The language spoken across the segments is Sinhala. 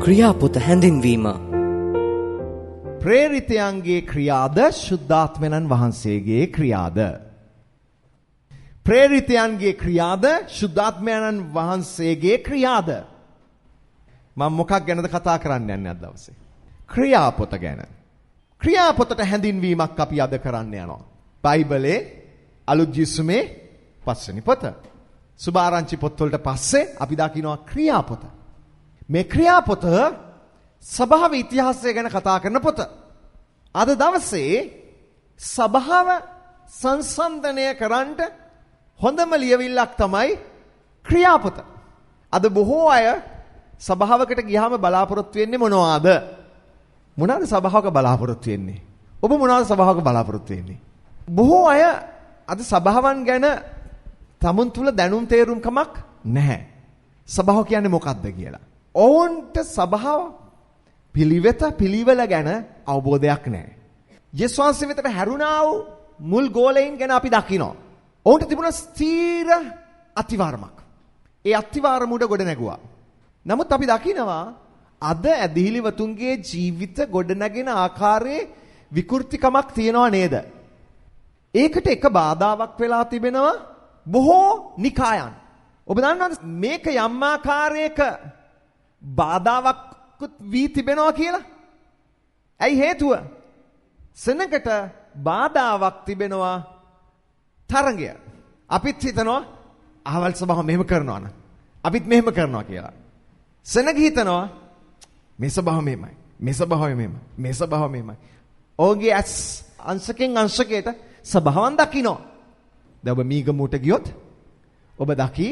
ක්‍රියාපොත හැඳින්වීම. ප්‍රේරිතයන්ගේ ක්‍රියාද ශුද්ධාත්මයන් වහන්සේගේ ක්‍රියාද? ප්‍රේරිතයන්ගේ ක්‍රියාද ශුද්ධාත්මයන් වහන්සේගේ ක්‍රියාද? මම මොකක් ගැනද කතා කරන්න යන්නේ අද දවසේ? ක්‍රියාපොත ගැන. ක්‍රියාපොතට හැඳින්වීමක් අපි අද කරන්න යනවා. බයිබලයේ අලුත් ජිසුමේ පස්වෙනි පොත. සුභාරංචි පොත්වලට පස්සේ අපි දකිනවා ක්‍රියාපොත. මේ ක්‍රියාපොත සභාවේ ඉතිහාසය ගැන කතා කරන පොත. අද දවසේ සභාව සංසන්දනය කරන්න හොඳම ලියවිල්ලක් තමයි ක්‍රියාපොත. අද බොහෝ අය සභාවකට ගියාම බලාපොරොත්තු වෙන්නේ මොනවාද? මොනවාද සභාවක බලාපොරොත්තු වෙන්නේ? ඔබ මොනවාද සභාවක බලාපොරොත්තු වෙන්නේ? බොහෝ අය අද සභාවන් ගැන තමුන් තුල දැනුම් තේරුම්කමක් නැහැ. සභාව කියන්නේ මොකක්ද කියලා. ඔවුන්ට සභාව පිළිවෙල ගැන අවබෝධයක් නැහැ. යේසුස් වහන්සේ වෙතට හැරුණා වූ මුල් ගෝලයින් ගැන අපි දකිනවා. ඔවුන්ට තිබුණ ස්ථීර අතිවාරමක්. ඒ අතිවාරම උඩ ගොඩ නැගුවා. නමුත් අපි දකිනවා අද ඇදහිලිවතුන්ගේ ජීවිත ගොඩනැගෙන ආකාරයේ විකෘතිකමක් තියෙනව නේද? ඒකට එක බාධාවක් වෙලා තිබෙනවා බොහෝ නිකායන්. ඔබ දන්නවද මේක යම් ආකාරයක බාධාවක් වී තිබෙනවා කියලා? ඇයි හේතුව? සෙනඟට බාධාවක් තිබෙනවා තරංගය. අපිත් හිතනවා අහවල් සභාව මෙහෙම කරනවා නම් අපිත් මෙහෙම කරනවා කියලා. සෙනඟ හිතනවා මේ සභාව මෙහෙමයි. මේ සභාව මෙහෙමයි. මේ සභාව මෙහෙමයි. ඔහුගේ ඇස් අංශකෙන් අංශකයට සභාවන් දකින්න. දැන් ඔබ මීගමුවට ගියොත් ඔබ දකි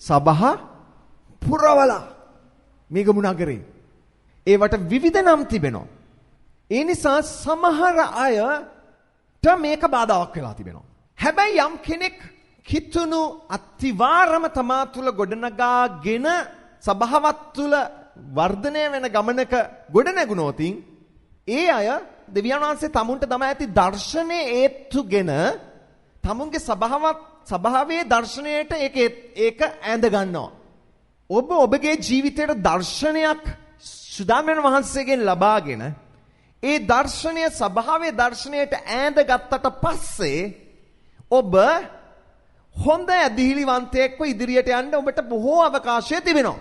සභා පුරවලා මීගමු නගරේ. ඒවට විවිධ නම් තිබෙනවා. ඒ නිසා සමහර අයට මේක බාධාවක් වෙලා තිබෙනවා. හැබැයි යම් කෙනෙක් කිතුණු අතිවාරම තමා තුළ ගොඩනගාගෙන සභාවත් තුළ වර්ධනය වෙන ගමනක ගොඩනැගුණොත් ඒ අය දෙවියන් වහන්සේ තමුන්ට තමයි ඇති දර්ශනේ ඒත්තුගෙන තමුන්ගේ සභාවේ දර්ශනයට ඒක ඇඳ ගන්නවා. ඔබ ඔබගේ ජීවිතයට දර්ශනයක් සුදාමයන් වහන්සේගෙන් ලබාගෙන ඒ දර්ශනය සභාවේ දර්ශනයට ඈඳ ගත්තට පස්සේ ඔබ හොඳ ඇදහිලිවන්තයෙක්ව ඉදිරියට යන්න ඔබට බොහෝ අවකාශය තිබෙනවා.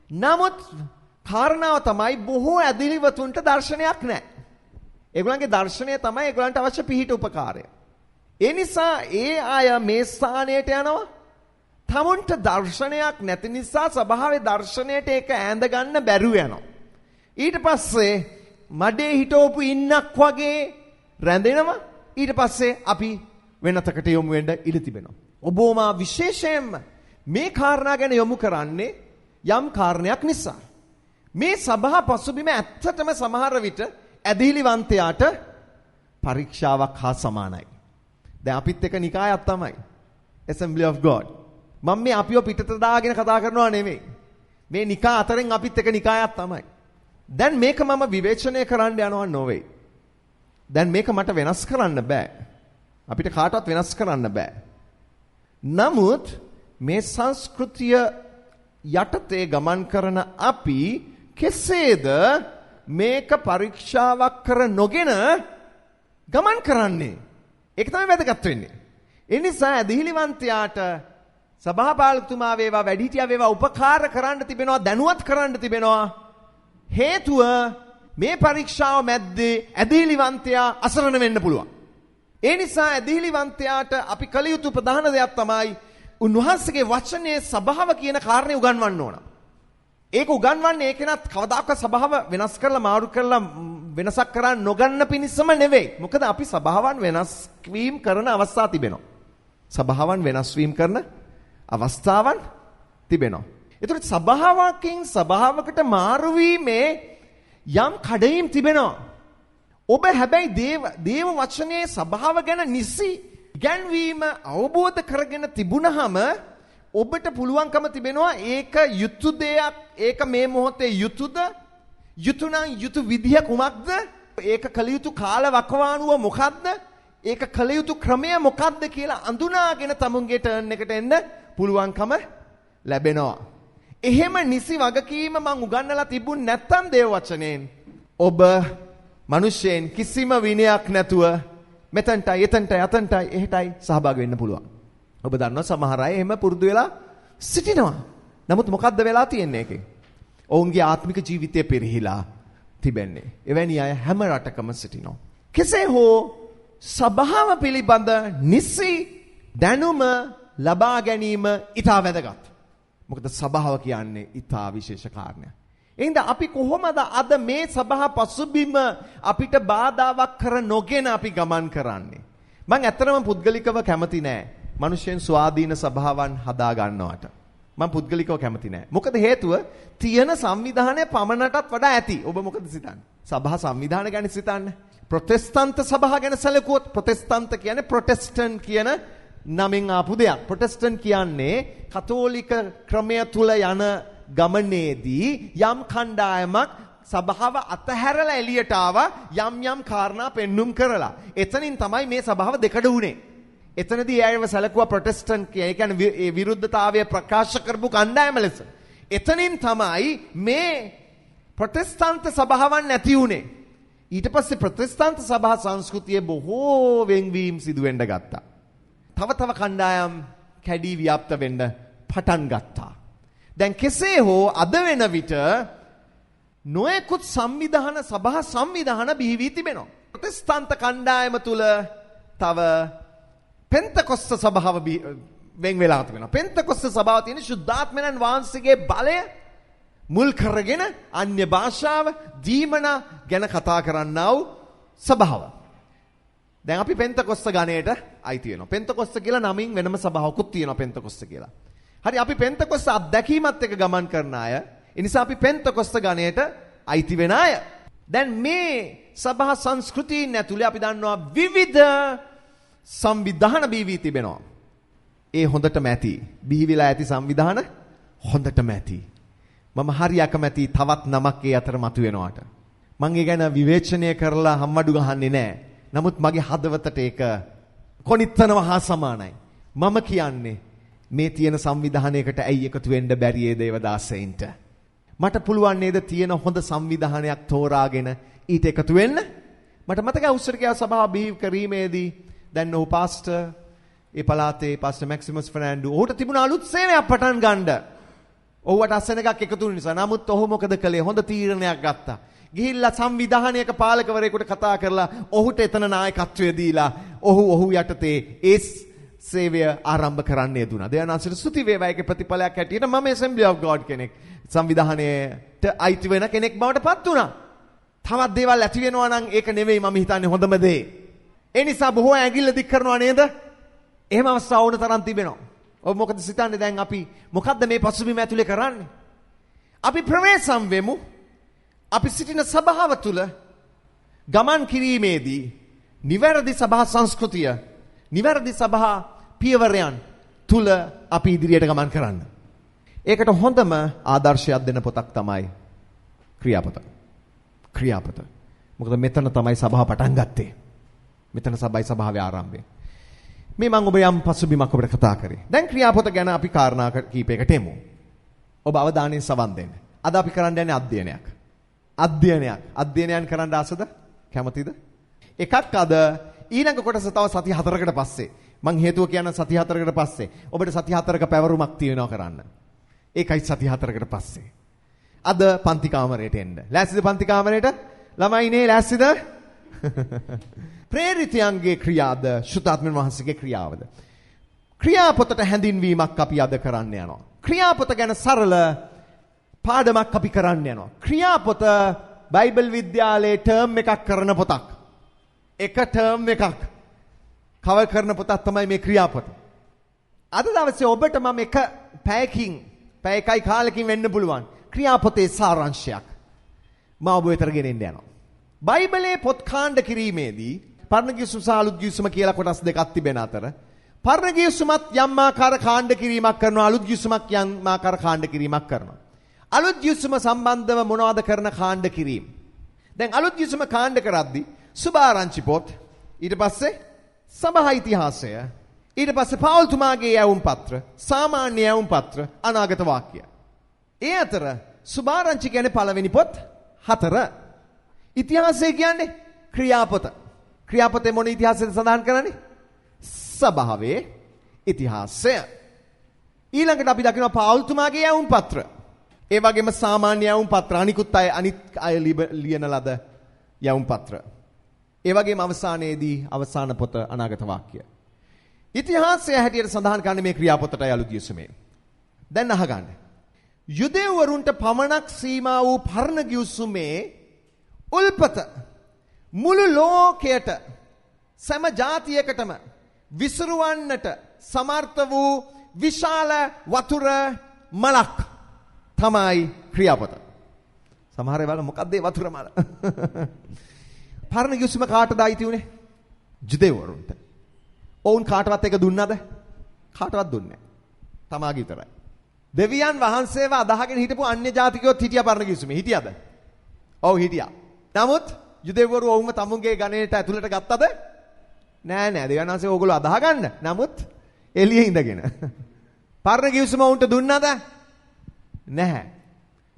නමුත් කාරණාව තමයි බොහෝ ඇදහිලිවතුන්ට දර්ශනයක් නැහැ. ඒගොල්ලන්ගේ දර්ශනය තමයි ඒගොල්ලන්ට අවශ්‍ය පිහිට උපකාරය. ඒ නිසා ඒ අය මේ ස්ථානයට යනවා. තමුන්ට දර්ශනයක් නැති නිසා සභාවේ දර්ශනයට ඒක ඈඳ ගන්න බැරුව යනවා. ඊට පස්සේ මඩේ හිටවපු ඉන්නක් වගේ රැඳෙනවා. ඊට පස්සේ අපි වෙනතකට යොමු වෙන්න ඉඩ තිබෙනවා. ඔබෝම විශේෂයෙන්ම මේ කාරණා ගැන යොමු කරන්නේ යම් කාරණයක් නිසා. මේ සභා පසුබිම ඇත්තටම සමහර විට ඇදහිලිවන්තයාට පරීක්ෂාවක් හා සමානයි. දැන් අපිත් එක නිකායක් තමයි Assembly of God. මම මේ අපිව පිටත දාගෙන කතා කරනවා නෙමෙයි. මේ නිකා අතරින් අපිත් එක නිකායක් තමයි. දැන් මේක මම විවේචනය කරන්න යනවා නොවේ. දැන් මේක මට වෙනස් කරන්න බෑ. අපිට කාටවත් වෙනස් කරන්න බෑ. නමුත් මේ සංස්කෘතිය යටතේ ගමන් කරන අපි කෙසේද මේක පරීක්ෂාවක් කර නොගෙන ගමන් කරන්නේ? ඒක තමයි වැදගත් වෙන්නේ. ඒ නිසා ඇදහිලිවන්තයාට සභාපාලකතුමා වේවා වැඩිහිටියා වේවා උපකාර කරන්න තිබෙනවා, දැනුවත් කරන්න තිබෙනවා. හේතුව මේ පරීක්ෂාව මැද්දේ ඇදහිලිවන්තයා අසරණ වෙන්න පුළුවන්. ඒ නිසා ඇදහිලිවන්තයාට අපි කළ යුතු ප්‍රධාන දෙයක් තමයි උන්වහන්සේගේ වචනේ සභාව කියන කාරණේ උගන්වන්න ඕන. ඒක උගන්වන්නේ ඒකෙනත් කවදාකවත් සභාව වෙනස් කරලා මාරු කරලා වෙනසක් කරන්න නොගන්න පිණිසම නෙවෙයි. මොකද අපි සභාවන් වෙනස් වීම කරන අවස්ථා තිබෙනවා. සභාවන් වෙනස් වීම කරන අවස්ථාවන් තිබෙනවා. ඒතකොට සභාවකට මාරු වීමේ යම් කඩයිම් තිබෙනවා. ඔබ හැබැයි දේව වචනේ සභාව ගැන නිසි ගැන්වීම අවබෝධ කරගෙන තිබුණහම ඔබට පුළුවන්කම තිබෙනවා ඒක යුතු දෙයක්. ඒක මේ මොහොතේ යුතුයද? යුතුයනම් යුතු විදිය කුමක්ද? ඒක කළ යුතු කාල වකවානුව මොකක්ද? ඒක කළ යුතු ක්‍රමය මොකක්ද කියලා අඳුනාගෙන තමුන්ගේ ටර්න් එකට එන්න පුළුවන්කම ලැබෙනවා. එහෙම නිසි වගකීම මං උගන්වලා තිබුණ නැත්තම් දේව වචනයෙන් ඔබ මිනිසෙන් කිසිම විනයක් නැතුව මෙතනටයි එතනටයි අතනටයි එහෙටයි සහභාගී වෙන්න පුළුවන්. ඔබ දන්නවා සමහර අය එහෙම පුරුදු වෙලා සිටිනවා. නමුත් මොකද්ද වෙලා තියෙන්නේ ඒකෙන්? ඔවුන්ගේ ආත්මික ජීවිතය පිරිහිලා තිබෙන්නේ. එවැනි අය හැම රටකම සිටිනවා. කෙසේ හෝ සභාව පිළිබඳ නිසි දැනුම ලබා ගැනීම ඉතා වැදගත්. මොකද සභාව කියන්නේ ඉතා විශේෂ කාරණයක්. එහෙනම් අපි කොහොමද අද මේ සභා පසුබිම අපිට බාධාවක් කර නොගෙන අපි ගමන් කරන්නේ? මම ඇත්තටම පුද්ගලිකව කැමති නෑ මිනිසෙන් ස්වාධීන සභාවන් හදා ගන්නවට. මම පුද්ගලිකව කැමති නෑ. මොකද හේතුව තියෙන සංවිධානය පමණටත් වඩා ඇති. ඔබ මොකද සිතන්නේ? සභා සංවිධාන ගැන සිතන්නේ. ප්‍රොටෙස්ටන්ත සභාව ගැන සැලකුවොත් ප්‍රොටෙස්ටන්ත කියන්නේ ප්‍රොටෙස්ටන්ට් කියන නමින් ආපු දෙයක්. ප්‍රොටෙස්ටන්ට් කියන්නේ කතෝලික ක්‍රමය තුල යන ගමනේදී යම් කණ්ඩායමක් සභාව අතහැරලා එළියට ආවා යම් කාරණා පෙන්눔 කරලා. එතනින් තමයි මේ සභාව දෙකඩ වුණේ. එතනදී අයව සැලකුවා ප්‍රොටෙස්ටන්ට් කියන්නේ විරුද්ධතාවය ප්‍රකාශ කරපු කණ්ඩායම ලෙස. එතනින් තමයි මේ ප්‍රොටෙස්ටන්ත සභාවන් නැති වුණේ. ඊට පස්සේ ප්‍රොටෙස්ටන්ත සභා සංස්කෘතිය බොහෝ වෙන්වීම් සිදු වෙන්න ගත්තා. තව කණ්ඩායම් කැඩී ව්‍යාප්ත වෙන්න පටන් ගත්තා. දැන් කෙසේ හෝ අද වෙන විට නොයෙකුත් සභා සංවිධාන බිහි වී තිබෙනවා. ප්‍රොටෙස්ටන්ත කණ්ඩායම තුල තව පෙන්තකොස්ත සභාව වෙන් වෙලා තිබෙනවා. පෙන්තකොස්ත සභාව තියෙන ශුද්ධාත්මයන් වහන්සේගේ බලය මුල් කරගෙන අන්‍ය භාෂාව දීමන ගැන කතා කරන්නා වූ සභාව. දැන් අපි පෙන්තකොස්ත ගණයට අයිති වෙනවා. පෙන්තකොස්ත කියලා නමින් වෙනම සභාවකුත් තියෙනවා පෙන්තකොස්ත කියලා. හරි අපි පෙන්තකොස්ත අත්දැකීමත් එක්ක ගමන් කරන අය. ඒ නිසා අපි පෙන්තකොස්ත ගණයට අයිති වෙන අය. දැන් මේ සභා සංස්කෘතියින් ඇතුලේ අපි දන්නවා විවිධ සංවිධාන බිහි තිබෙනවා. ඒ හොඳටම ඇති. බිහි වෙලා ඇති සංවිධාන හොඳටම ඇති. මම හරි අකමැති තවත් නමක් ඒ අතර මතුවෙනවාට. මම ඒ ගැන විවේචනය කරලා හම්බඩු ගහන්නේ නැහැ. නමුත් මගේ හදවතට ඒක කොනිත්තනවා හා සමානයි. මම කියන්නේ මේ තියෙන සංවිධානයකට ඇයි එකතු වෙන්න බැරි ඒ දේවදාසයින්ට? මට පුළුවන් නේද තියෙන හොඳ සංවිධානයක් තෝරාගෙන ඊට එකතු වෙන්න? මට මතකයි උස්සරිකා සභාව බිහි කිරීමේදී දැන් ඔහු පාස්ටර් ඒ පළාතේ පාස්ටර් මැක්සිමස් ෆර්නැන්ඩෝ ඔහුට තිබුණ අලුත් සේවයක් පටන් ගන්න. ඔහුට අසන එකක් එකතු වුන නිසා. නමුත් ඔහු මොකද කළේ? හොඳ තීරණයක් ගත්තා. ගිහිල්ලා සංවිධානයක පාලකවරයෙකුට කතා කරලා ඔහුට එතන නායකත්වය දීලා ඔහු යටතේ ඒ සේවය ආරම්භ කරන්න යෙදුණා. දෙයනාසට ස්තුති වේවා. ඒකේ ප්‍රතිඵලයක් හැටියට මම Assembly of God කෙනෙක් සංවිධානයට අයිති වෙන කෙනෙක් බවට පත් වුණා. තවත් දේවල් ඇති වෙනවා නම් ඒක නෙවෙයි මම හිතන්නේ හොඳම දේ. ඒ නිසා බොහෝ ඇඟිල්ල දික් කරනවා නේද? එහෙම අවස්ථා ඕන තරම් තිබෙනවා. ඔබ මොකද සිතන්නේ දැන් අපි මොකද්ද මේ පසුබිම ඇතුලේ කරන්නේ? අපි ප්‍රවේශම් වෙමු. අපි සිටින සභාව තුල ගමන් කිරීමේදී නිවැරදි සභා සංස්කෘතිය, නිවැරදි සභා පියවරයන් තුල අපි ඉදිරියට ගමන් කරන්න. ඒකට හොඳම ආදර්ශයක් දෙන පොතක් තමයි ක්‍රියාපත. ක්‍රියාපත. මොකද මෙතන තමයි සභාව පටන් ගත්තේ. මෙතන සභාවේ ආරම්භය. මේ මම ඔබ යම් පසුබිමක් ඔබට කතා කරේ. දැන් ක්‍රියාපත ගැන අපි කාරණා කීපයකට එමු. ඔබ අවධානයෙන් සවන් දෙන්න. අද අපි කරන්න යන්නේ අධ්‍යයනයක්. අධ්‍යයනයන් කරන්න ආසද? කැමතිද? එකක් අද ඊළඟ කොටස තව සති 4කට පස්සේ. මං හේතුව කියන සති 4කට පස්සේ. ඔබට සති 4ක පැවරුමක් තියෙනවා කරන්න. ඒකයි සති 4කට පස්සේ. අද පන්ති කාමරයට එන්න. ලෑස්තිද පන්ති කාමරයට? ළමයිනේ ලෑස්තිද? ප්‍රේරිතයන්ගේ ක්‍රියාද ශුද්ධාත්මයන් වහන්සේගේ ක්‍රියාවද? ක්‍රියාපොතට හැඳින්වීමක් අපි අද කරන්න යනවා. ක්‍රියාපොත ගැන සරල පාඩමක් අපි කරන්න යනවා. ක්‍රියාපොත බයිබල් විද්‍යාලයේ ටර්ම් එකක් කරන පොතක්. එක ටර්ම් එකක් කවර් කරන පොතක් තමයි මේ ක්‍රියාපොත. අද දවසේ ඔබට මම එක පැය එකයි කාලෙකින් වෙන්න පුළුවන් ක්‍රියාපොතේ සාරාංශයක් මම ඔබ වෙතට ගෙනෙන්න යනවා. බයිබලයේ පොත් කාණ්ඩ කිරීමේදී පරණ ගිවිසුම සහ අලුත් ගිවිසුම කියලා කොටස් දෙකක් තිබෙන අතර පරණ ගිවිසුමත් යම් ආකාර කාණ්ඩ කිරීමක් කරනවා, අලුත් ගිවිසුමක් යම් ආකාර කාණ්ඩ කිරීමක් කරනවා. අලුත් ගිවිසුම සම්බන්ධව මොනවද කරන කාණ්ඩ කිරීම? දැන් අලුත් ගිවිසුම කාණ්ඩ කරද්දී සුභාරංචි පොත්, ඊට පස්සේ සභා ඉතිහාසය, ඊට පස්සේ පවුල් තුමාගේ යැවුම් පත්‍ර, සාමාන්‍ය යැවුම් පත්‍ර, අනාගත වාක්‍ය. ඒ අතර සුභාරංචි කියන්නේ පළවෙනි පොත් 4. ඉතිහාසය කියන්නේ ක්‍රියාපොත. ක්‍රියාපොතේ මොන ඉතිහාසයද සඳහන් කරන්නේ? සභාවේ ඉතිහාසය. ඊළඟට අපි දකිනවා පාවුල්තුමාගේ යවුම් පත්‍ර. ඒ වගේම සාමාන්‍ය යවුම් පත්‍ර අනිත් අය ලියන ලද යවුම් පත්‍ර. ඒ වගේම අවසානයේදී අවසාන පොත අනාගත වාක්‍ය. ඉතිහාසය හැටියට සඳහන් කරන්නේ මේ ක්‍රියාපොතට යලු ගියසුමේ. දැන් අහගන්න. යුදෙව්වරුන්ට පමණක් සීමා වූ පරණ ගිවිසුමේ උල්පත මුළු ලෝකයට සෑම ජාතියකටම විසිරුවන්නට සමර්ථ වූ විශාල වතුර මලක් තමයි ක්‍රියාපොත. සමහර වෙලාවට මොකක්ද ඒ වතුර මල? පරණ ගිවිසුම කාටද අයිති උනේ? යුදෙව්වරුන්ට. ඔවුන් කාටවත් එක දුන්නද? කාටවත් දුන්නේ නැහැ. තමාගේ විතරයි. දෙවියන් වහන්සේව අදහගෙන හිටපු අන්‍ය ජාතිකයොත් හිටියා පරණ ගිවිසුමේ. හිටියද? ඔව් හිටියා. නමුත් යුදෙව්වරු ඔවුන්ව තමුන්ගේ ගණයට ඇතුළට ගත්තද? නෑ. දෙවියන් වහන්සේ ඕගොල්ලෝ අදහ ගන්න. නමුත් එළියේ ඉඳගෙන. පරණ ගිවිසුම උන්ට දුන්නද? නැහැ.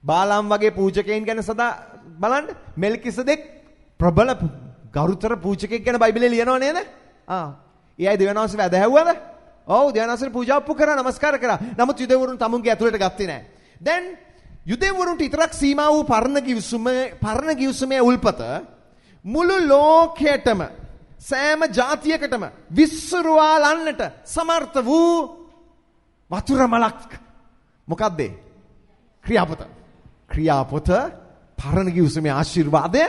බාලාම් වගේ පූජකයන් ගැන සදා බලන්න. මෙල්කිසෙදෙක් ප්‍රබල ගරුතර පූජකෙක් ගැන බයිබලයේ ලියනවා නේද? ඒ අය දෙවියන් වහන්සේව ඇදහැව්වද? ඔව් දෙවියන් වහන්සේට පූජා උපු කරා නමස්කාර කරා. නමුත් යුදෙව්වරුන් තමුන්ගේ ඇතුළට ගත්තේ නැහැ. දැන් යුදෙව්වරුන්ට විතරක් සීමා වූ පරණ ගිවිසුමේ උල්පත මුළු ලෝකයටම සෑම ජාතියකටම විශ්වරුවාලන්නට සමර්ථ වූ වතුර මලක්. මොකක්ද? ක්‍රියාපොත පරණ ගිවිසුමේ ආශිර්වාදය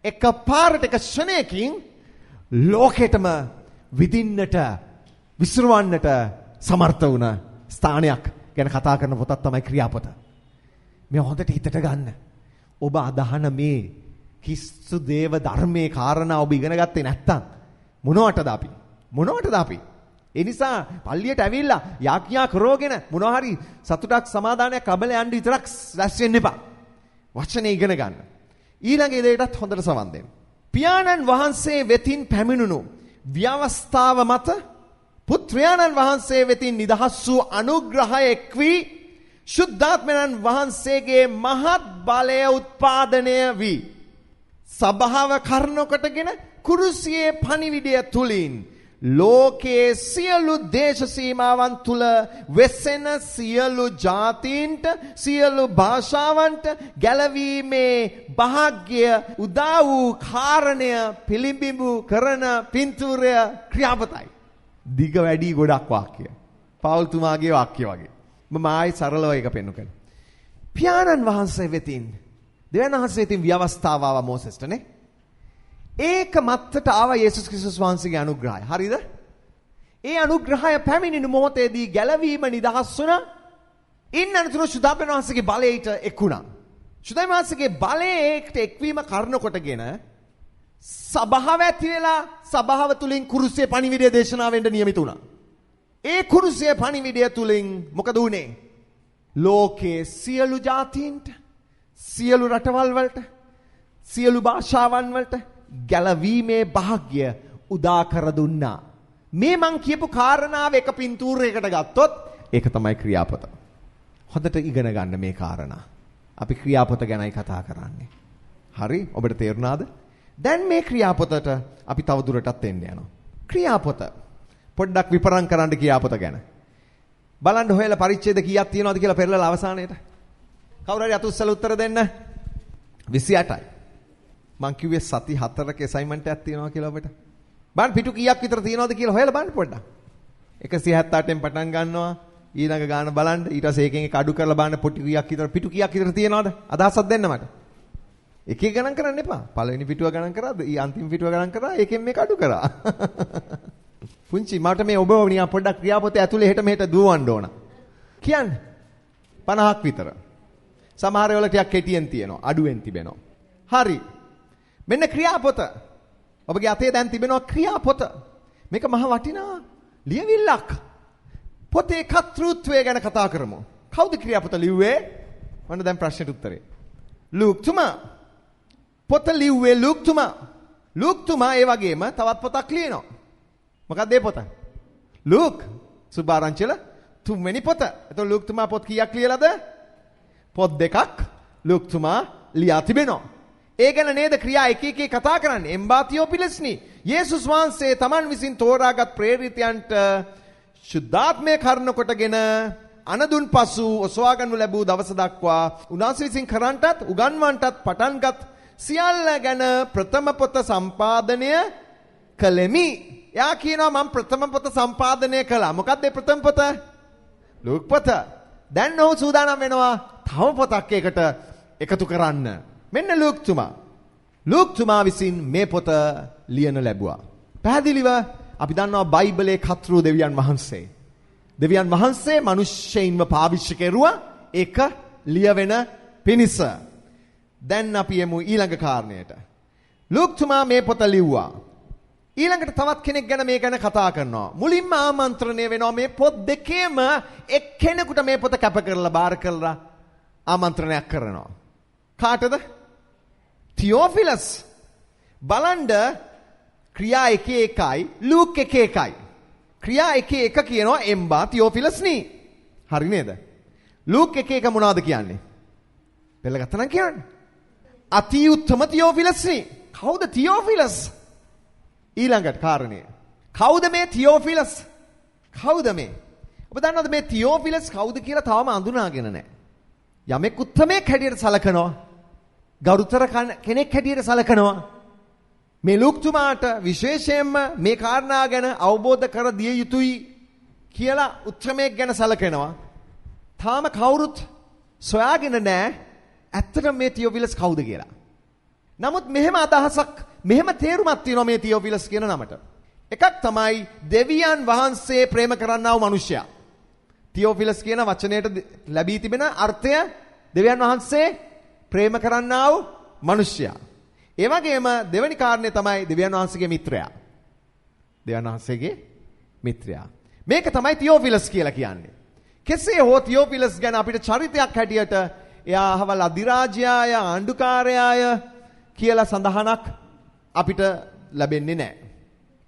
එකපාරට එක ක්ෂණයකින් ලෝකෙටම විදින්නට විසිරවන්නට සමර්ථ වුණ ස්ථානයක් ගැන කතා කරන පොතක් තමයි ක්‍රියාපොත. මේ හොඳට හිතට ගන්න. ඔබ අදහන මේ ක්‍රිස්තු දේව ධර්මයේ කාරණා ඔබ ඉගෙන ගත්තේ නැත්තම් මොනවටද අපි? ඒ නිසා පල්ලියට ඇවිල්ලා යාඥා කරෝගෙන මොනවා හරි සතුටක් සමාදානයක් ලැබල යන්න විතරක් රැස් වෙන්න එපා. වචනේ ඉගෙන ගන්න. ඊළඟ ඉදයටත් හොඳට සවන් දෙන්න. පියාණන් වහන්සේ වෙතින් පැමිණුණු ව්‍යවස්ථාව මත පුත්‍රයාණන් වහන්සේ වෙතින් නිදහස් වූ අනුග්‍රහය එක් වී ශුද්ධාත්මයන් වහන්සේගේ මහත් බලය උත්පාදනය වී සභාව කර්ණකොටගෙන කුරුසියේ පණිවිඩය තුලින් ලෝකයේ සියලු දේශ සීමාවන් තුල වෙසෙන සියලු ජාතීන්ට සියලු භාෂාවන්ට ගැලවීමේ වාග්ය උදා වූ කාරණය පිළිඹු කරන පින්තූරය ක්‍රියාපතයි. දිග වැඩි ගොඩක් වාක්‍ය. පෞල්තුමාගේ වාක්‍ය වගේ. මම ආයි සරලව එක පෙන්නු කරනවා. පියාණන් වහන්සේ වෙතින් දෙවියන් වහන්සේ වෙතින් ව්‍යවස්ථාව ආව මොසෙස්ටනේ. ඒක මත්තට ආව යේසුස් ක්‍රිස්තුස් වහන්සේගේ අනුග්‍රහය. හරිද? ඒ අනුග්‍රහය පැමිණෙන මොහොතේදී ගැලවීම නිදහස් වුණා. ඉන්න අනතුරු සුදාපන වහන්සේගේ බලයට එක් වුණා. සුදාපන වහන්සේගේ බලයට එක්වීම කරන කොටගෙන සභාව ඇති වෙලා සභාව තුලින් කුරුසියේ පණිවිඩය දේශනා වෙන්න නියමිත වුණා. ඒ කුරුසියේ පණිවිඩය තුලින් මොකද වුනේ? ලෝකයේ සියලු ජාතීන්ට සියලු රටවල් වලට සියලු භාෂාවන් වලට ගැලවීමේ වාග්ය උදා කර දුන්නා. මේ මං කියපු කාරණාව එක පින්තූරයකට ගත්තොත් ඒක තමයි ක්‍රියාපොත. හොඳට ඉගෙන ගන්න මේ කාරණා. අපි ක්‍රියාපොත ගැනයි කතා කරන්නේ. හරි? ඔබට තේරුණාද? දැන් මේ ක්‍රියාපොතට අපි තව දුරටත් එන්න යනවා. ක්‍රියාපොත පොඩ්ඩක් විපරම් කරන්න ක්‍රියාපොත ගැන. බලන්න හොයලා පරිච්ඡේද කීයක් තියෙනවද කියලා පෙරලලා අවසානයේට. කවුරු හරි අතුස්සල උත්තර දෙන්න. 28යි. මං කිව්වේ සති 4ක අසයින්මන්ට් එකක් තියෙනවා කියලා ඔබට. බලන්න පිටු කීයක් විතර තියෙනවද කියලා හොයලා බලන්න පොඩ්ඩක්. 178න් පටන් ගන්නවා. ඊළඟ ගාන බලන්න. ඊට පස්සේ එකෙන් එක අඩු කරලා බලන්න පිටු කීයක් විතර තියෙනවද? අදහසක් දෙන්න මට. එකේ ගණන් කරන්න එපා. පළවෙනි පිටුව ගණන් කරාද? ඊ අන්තිම පිටුව ගණන් කරා. ඒකෙන් මේක අඩු කරා. පුංචි මට මේ ඔබ වුණා පොඩ්ඩක් ක්‍රියාපොතේ ඇතුලේ හෙට මෙහෙට දුවන්න ඕන. කියන්නේ 50ක් විතර. සමහර වෙලාවට ටිකක් කෙටියෙන් තියෙනවා. අඩුවෙන් තිබෙනවා. හරි. මෙන්න ක්‍රියාපොත. ඔබගේ අතේ දැන් තිබෙනවා ක්‍රියාපොත. මේක මහ වටිනා ලියවිල්ලක්. පොතේ කර්තෘත්වය ගැන කතා කරමු. කවුද ක්‍රියාපොත ලිව්වේ? මොන දැන් ප්‍රශ්නෙට උත්තරේ. ලූක් තුමා. පොත ලිව්වේ ලූක් තුමා. ලූක් තුමා ඒ වගේම තවත් පොතක් ලියනවා. මොකක්ද ඒ පොත? ලූක් සුභාරංචිල තුන්වෙනි පොත. එතකොට ලූක් තුමා පොත් කීයක් ලියලාද? පොත් දෙකක් ලූක්තුමා ලියා තිබෙනවා. ඒ ගැන නේද ක්‍රියා එක එක කතා කරන්නේ. එම්බා තියෝපිලස්නි යේසුස් වහන්සේ තමන් විසින් තෝරාගත් ප්‍රේරිතයන්ට ශුද්ධාත්මය කරන කොටගෙන අනදුන් පසු ඔසවා ගන්නු ලැබූ දවස දක්වා උන්වහන්සේ විසින් කරන්ටත් උගන්වන්නටත් පටන්ගත් සියල්ල ගැන ප්‍රථම පොත සම්පාදනය කළෙමි. එයා කියනවා මම ප්‍රථම පොත සම්පාදනය කළා. මොකක්ද මේ ප්‍රථම පොත? ලූක් පොත. දැන් ඔහු සූදානම් වෙනවා තව පොතක් එකට එකතු කරන්න. මෙන්න ලූක්තුමා විසින් මේ පොත ලියන ලැබුවා. පැහැදිලිව අපි දන්නවා බයිබලයේ කතෘ දෙවියන් වහන්සේ. දෙවියන් වහන්සේ මිනිස්සෙයින්ව පාවිච්චි කෙරුවා ඒක ලියවෙන පිණිස. දැන් අපි යමු ඊළඟ කාරණයට. ලූක්තුමා මේ පොත ලිව්වා. ඊළඟට තවත් කෙනෙක් ගැන මේ ගැන කතා කරනවා. මුලින්ම ආමන්ත්‍රණය වෙනවා මේ පොත් දෙකේම එක්කෙනෙකුට මේ පොත කැප කරලා බාර කරලා ආමන්ත්‍රණයක් කරනවා. කාටද? තියෝෆිලස්. බලන්න ක්‍රියා 1:1යි ලූක් 1:1යි. ක්‍රියා 1:1 කියනවා එම්බා තියෝෆිලස්නි. හරි නේද? ලූක් 1:1 මොනවද කියන්නේ? පෙළගත්තා නම් කියන්නේ. අති උත්තම තියෝෆිලස්නි. කවුද තියෝෆිලස්? ඊළඟට කාරණය. කවුද මේ තියෝෆිලස්? කවුද මේ? ඔබ දන්නවද මේ තියෝෆිලස් කවුද කියලා තාම අඳුනාගෙන නැහැ. යමෙක් උත්තමයෙක් හැටියට සලකනවා. ගරුතර කෙනෙක් හැටියට සලකනවා. මේ ලූක්තුමාට විශේෂයෙන්ම මේ කාරණා ගැන අවබෝධ කර දිය යුතුයි කියලා උත්තමයෙක් ගැන සලකනවා. තාම කවුරුත් සොයාගෙන නැහැ ඇත්තටම මේ තියෝෆිලස් කවුද කියලා. නමුත් මෙහෙම අදහසක් මෙහෙම තේරුමක් තියෙනවා මේ තියෝෆිලස් කියන නමට. එකක් තමයි දෙවියන් වහන්සේ ප්‍රේම කරන්නා වූ මිනිසයා. තියෝෆිලස් කියන වචනයට ලැබී තිබෙන අර්ථය දෙවියන් වහන්සේ ප්‍රේම කරන්නා වූ මිනිසයා. ඒ වගේම දෙවෙනි කාරණේ තමයි දෙවියන් වහන්සේගේ මිත්‍රයා. දෙවියන් වහන්සේගේ මිත්‍රයා. මේක තමයි තියෝෆිලස් කියලා කියන්නේ. කෙසේ හෝ තියෝෆිලස් ගැන අපිට චරිතයක් හැටියට එයා අහවල් අධිරාජ්‍යය ආණ්ඩුකාරයාය කියලා සඳහනක් අපිට ලැබෙන්නේ නැහැ.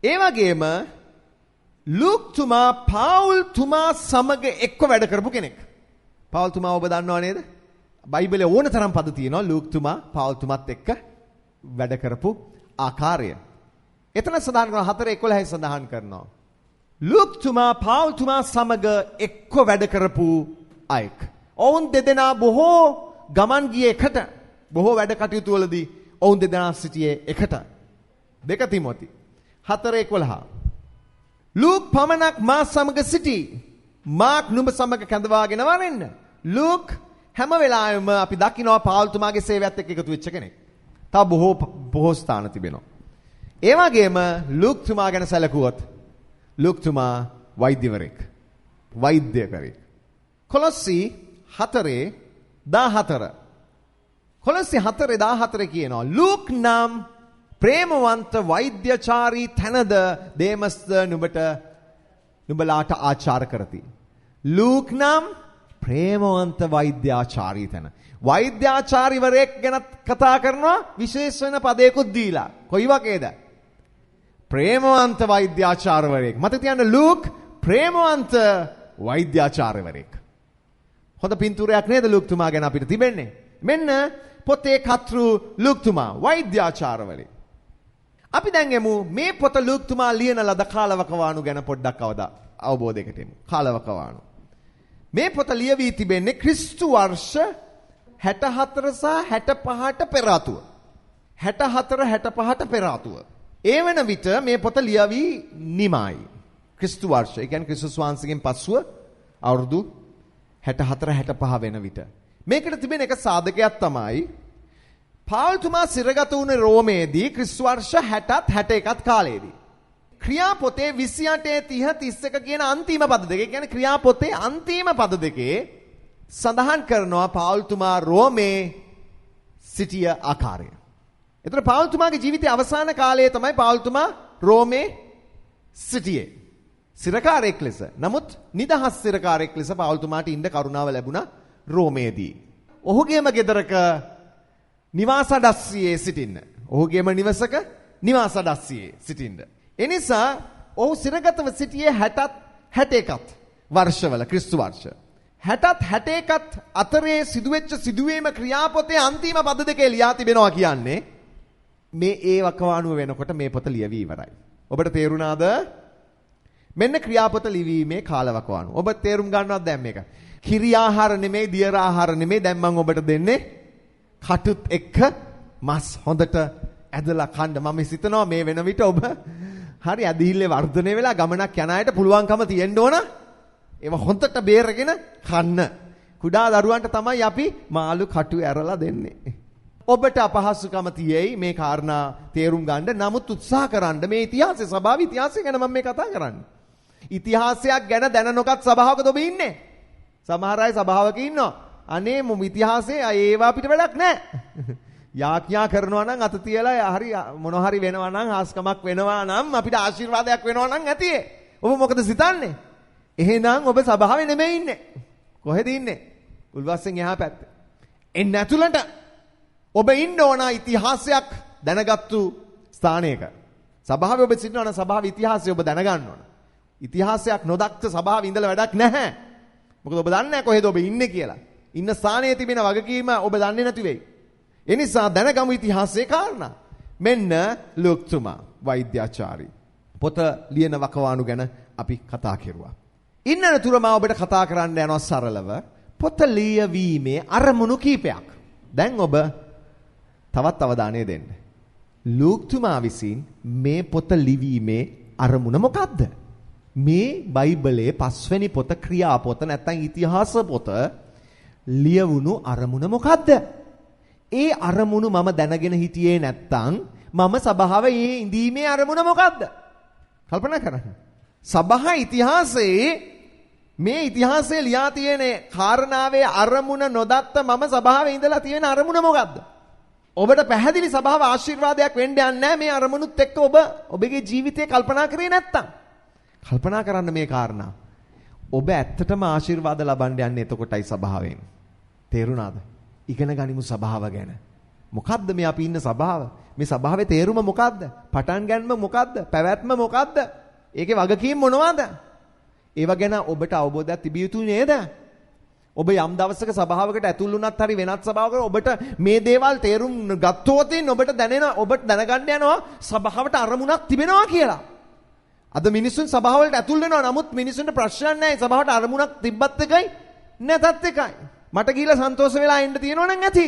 ඒ වගේම ලූක්තුමා පාවුල්තුමා සමග එක්ව වැඩ කරපු කෙනෙක්. පාවුල්තුමා ඔබ දන්නව නේද? බයිබලයේ ඕන තරම් පද තියෙනවා ලූක්තුමා පාවුල්තුමාත් එක්ක වැඩ කරපු ආකාරය. එතන සඳහන් කරන 4:11 සඳහන් කරනවා. ලූක්තුමා පාවුල්තුමා සමග එක්ව වැඩ කරපු අයෙක්. ඔවුන් දෙදෙනා බොහෝ ගමන් ගියේ එකට. බොහෝ වැඩ කටයුතු වලදී ඔවුන් දෙදෙනා සිටියේ එකට. 2 තිමෝති 4:11. ලූක් පමණක් මා සමග සිටි. මාක් නුඹ සමග කැඳවාගෙන වරෙන්න. ලූක් හැම වෙලාවෙම අපි දකිනවා පාවුල්තුමාගේ සේවයත් එක්ක එකතු වෙච්ච කෙනෙක්. තව බොහෝ ස්ථාන තිබෙනවා. ඒ වගේම ලූක්තුමා ගැන සැලකුවොත් ලූක්තුමා වෛද්‍යවරයෙක්. වෛද්‍යකරයෙක්. කොලොස්සි 4:14. කොලොස්සි 4:14 කියනවා ලූක් නම් ප්‍රේමවන්ත වෛද්‍යචාරී තැනද දේමස්ද නුඹලාට ආචාර කරති. ලූක් නම් ප්‍රේමවන්ත වෛද්‍යාචාරී තැන. වෛද්‍යාචාරිවරයෙක් ගැන කතා කරනවා විශේෂ වෙන පදයකුත් දීලා. කොයි වගේද? ප්‍රේමවන්ත වෛද්‍යාචාරවරයෙක්. මතක තියාගන්න ලූක් ප්‍රේමවන්ත වෛද්‍යාචාරවරයෙක්. හොඳ පින්තූරයක් නේද ලූක්තුමා ගැන අපිට තිබෙන්නේ. මෙන්න පොතේ කතෘ ලූක්තුමා වෛද්‍යාචාරවරයෙක්. අපි දැන් එමු මේ පොත ලූක්තුමා ලියන ලද කාලවකවානු ගැන පොඩ්ඩක් අවබෝධයකට එමු. කාලවකවානු. මේ පොත ලියවී තිබෙන්නේ ක්‍රිස්තු වර්ෂ 64 සහ 65ට පෙර ආතුව. 64 65ට පෙර ආතුව. ඒ වෙන විට මේ පොත ලියවී නිමයි. ක්‍රිස්තු වර්ෂ. ඒ කියන්නේ ක්‍රිස්තුස් වහන්සේගෙන් පසුව අවුරුදු 64 65 වෙන විට. මේකට තිබෙන එක සාධකයක් තමයි පාවුල්තුමා සිරගත වුණ රෝමේදී ක්‍රිස්තු වර්ෂ 60ත් 61ත් කාලයේදී. ක්‍රියාපොතේ 28 30 31 කියන අන්තිම පද දෙකේ කියන්නේ ක්‍රියාපොතේ අන්තිම පද දෙකේ සඳහන් කරනවා පාවුල්තුමා රෝමේ සිටිය ආකාරය. ඒතර පාවුල්තුමාගේ ජීවිතයේ අවසාන කාලයේ තමයි පාවුල්තුමා රෝමේ සිටියේ. සිරකාරයෙක් ලෙස. නමුත් නිදහස් සිරකාරයෙක් ලෙස පාවුල්තුමාට ඉන්න කරුණාව ලැබුණා රෝමේදී. ඔහුගේම ගෙදරක නිවාසඩස්සියේ සිටින්න. ඔහුගේම නිවසක නිවාසඩස්සියේ සිටින්න. එනිසා ඔහු සිරගතව සිටියේ 60ත් 61ත් වර්ෂවල ක්‍රිස්තු වර්ෂ. 60ත් 61ත් අතරේ සිදුවෙච්ච සිදුවීම ක්‍රියාපොතේ අන්තිම පද දෙකේ ලියා තිබෙනවා කියන්නේ මේ ඒ වකවානුව වෙනකොට මේ පොත ලියවි ඉවරයි. ඔබට තේරුණාද? මෙන්න ක්‍රියාපොත ලිවීමේ කාලවකවානුව. ඔබ තේරුම් ගන්නවද දැන් මේක? කිරි ආහාර නෙමෙයි, දියර ආහාර නෙමෙයි. දැන් මම ඔබට දෙන්නේ කටුත් එක්ක මස් හොඳට ඇදලා කන්න. මම හිතනවා මේ වෙන විට ඔබ හරි ඇදහිල්ලේ වර්ධනය වෙලා ගමනක් යන අයට පුළුවන්කම තියෙන්න ඕන. ඒව හොඳට බේරගෙන කන්න. කුඩා දරුවන්ට තමයි අපි මාළු කටු ඇරලා දෙන්නේ. ඔබට අපහසුකම තියෙයි මේ කාරණා තේරුම් ගන්න. නමුත් උත්සාහ කරන්න මේ ඉතිහාසය, සභාව ඉතිහාසය ගැන මම මේ කතා කරන්නේ. ඉතිහාසයක් ගැන දැන නොගත් සභාවකද ඔබ ඉන්නේ? සමහර අය සභාවක ඉන්නවා. අනේ මොම ඉතිහාසයේ ඒවා අපිට වැඩක් නැහැ. යාඥා කරනවා නම් අත තියලා හරි මොන හරි වෙනවා නම් ආස්කමක් වෙනවා නම් අපිට ආශිර්වාදයක් වෙනවා නම් ඇතියේ. ඔබ මොකද සිතන්නේ? එහෙනම් ඔබ සභාවේ නෙමෙයි ඉන්නේ. කොහෙද ඉන්නේ? උල්වස්සෙන් එහා පැත්තේ. එන්න ඇතුළට. ඔබ ඉන්න ඕන ඉතිහාසයක් දැනගත්තු ස්ථානයක. සභාවේ ඔබ සිටිනවා නම් සභාවේ ඉතිහාසය ඔබ දැනගන්න ඕන. ඉතිහාසයක් නොදක්ත සභාවේ ඉඳලා වැඩක් නැහැ. මොකද ඔබ දන්නේ නැහැ කොහෙද ඔබ ඉන්නේ කියලා. ඉන්න ස්ථානයේ තිබෙන වගකීම ඔබ දන්නේ නැති වෙයි. ඒ නිසා දැනගමු ඉතිහාසයේ කාරණා. මෙන්න ලූක්තුමා වෛද්‍යාචාරී පොත ලියන වකවානු ගැන අපි කතා කෙරුවා. ඉන්නතුර මම ඔබට කතා කරන්න යනවා සරලව පොත ලියවීමේ අරමුණු කීපයක්. දැන් ඔබ තවත් අවධානය දෙන්න. ලූක්තුමා විසින් මේ පොත ලිවීමේ අරමුණ මොකක්ද? මේ බයිබලයේ 5 වෙනි පොත ක්‍රියාපොත නැත්නම් ඉතිහාස පොත ලියවුණු අරමුණ මොකක්ද? ඒ අරමුණු මම දැනගෙන හිටියේ නැත්නම් මම සභාවේ ඉඳීමේ අරමුණ මොකක්ද? කල්පනා කරන්න. සභා ඉතිහාසයේ මේ ඉතිහාසයේ ලියා තියෙන කාරණාවේ අරමුණ නොදත්ත මම සභාවේ ඉඳලා තියෙන අරමුණ මොකක්ද? ඔබට පැහැදිලි සභාව ආශිර්වාදයක් වෙන්න යන්නේ නැහැ මේ අරමුණුත් එක්ක ඔබගේ ජීවිතේ කල්පනා කරේ නැත්තම්. කල්පනා කරන්න මේ කාරණා. ඔබ ඇත්තටම ආශිර්වාද ලබන්න යන්නේ එතකොටයි සභාවෙන්. තේරුණාද? ඉගෙන ගනිමු සභාව ගැන. මොකද්ද මේ අපි ඉන්න සභාව? මේ සභාවේ තේරුම මොකද්ද? පටන් ගන්නම මොකද්ද? පැවැත්ම මොකද්ද? ඒකේ වගකීම් මොනවද? ඒව ගැන ඔබට අවබෝධයක් තිබිය යුතු නේද? ඔබ යම් දවසක සභාවකට ඇතුල් වුණත් හරි වෙනත් සභාවකට ඔබට මේ දේවල් තේරුම් ගත්තොත් ඔබට දැනෙන ඔබට දැනගන්න යනවා සභාවට අරමුණක් තිබෙනවා කියලා. අද මිනිස්සුන් සභාවලට ඇතුල් වෙනවා නමුත් මිනිස්සුන්ට ප්‍රශ්නයක් නැහැ සභාවට අරමුණක් තිබ්බත් එකයි නැතත් එකයි. මට ගිහිල්ලා සන්තෝෂ වෙලා එන්න තියෙනවා නම් ඇති.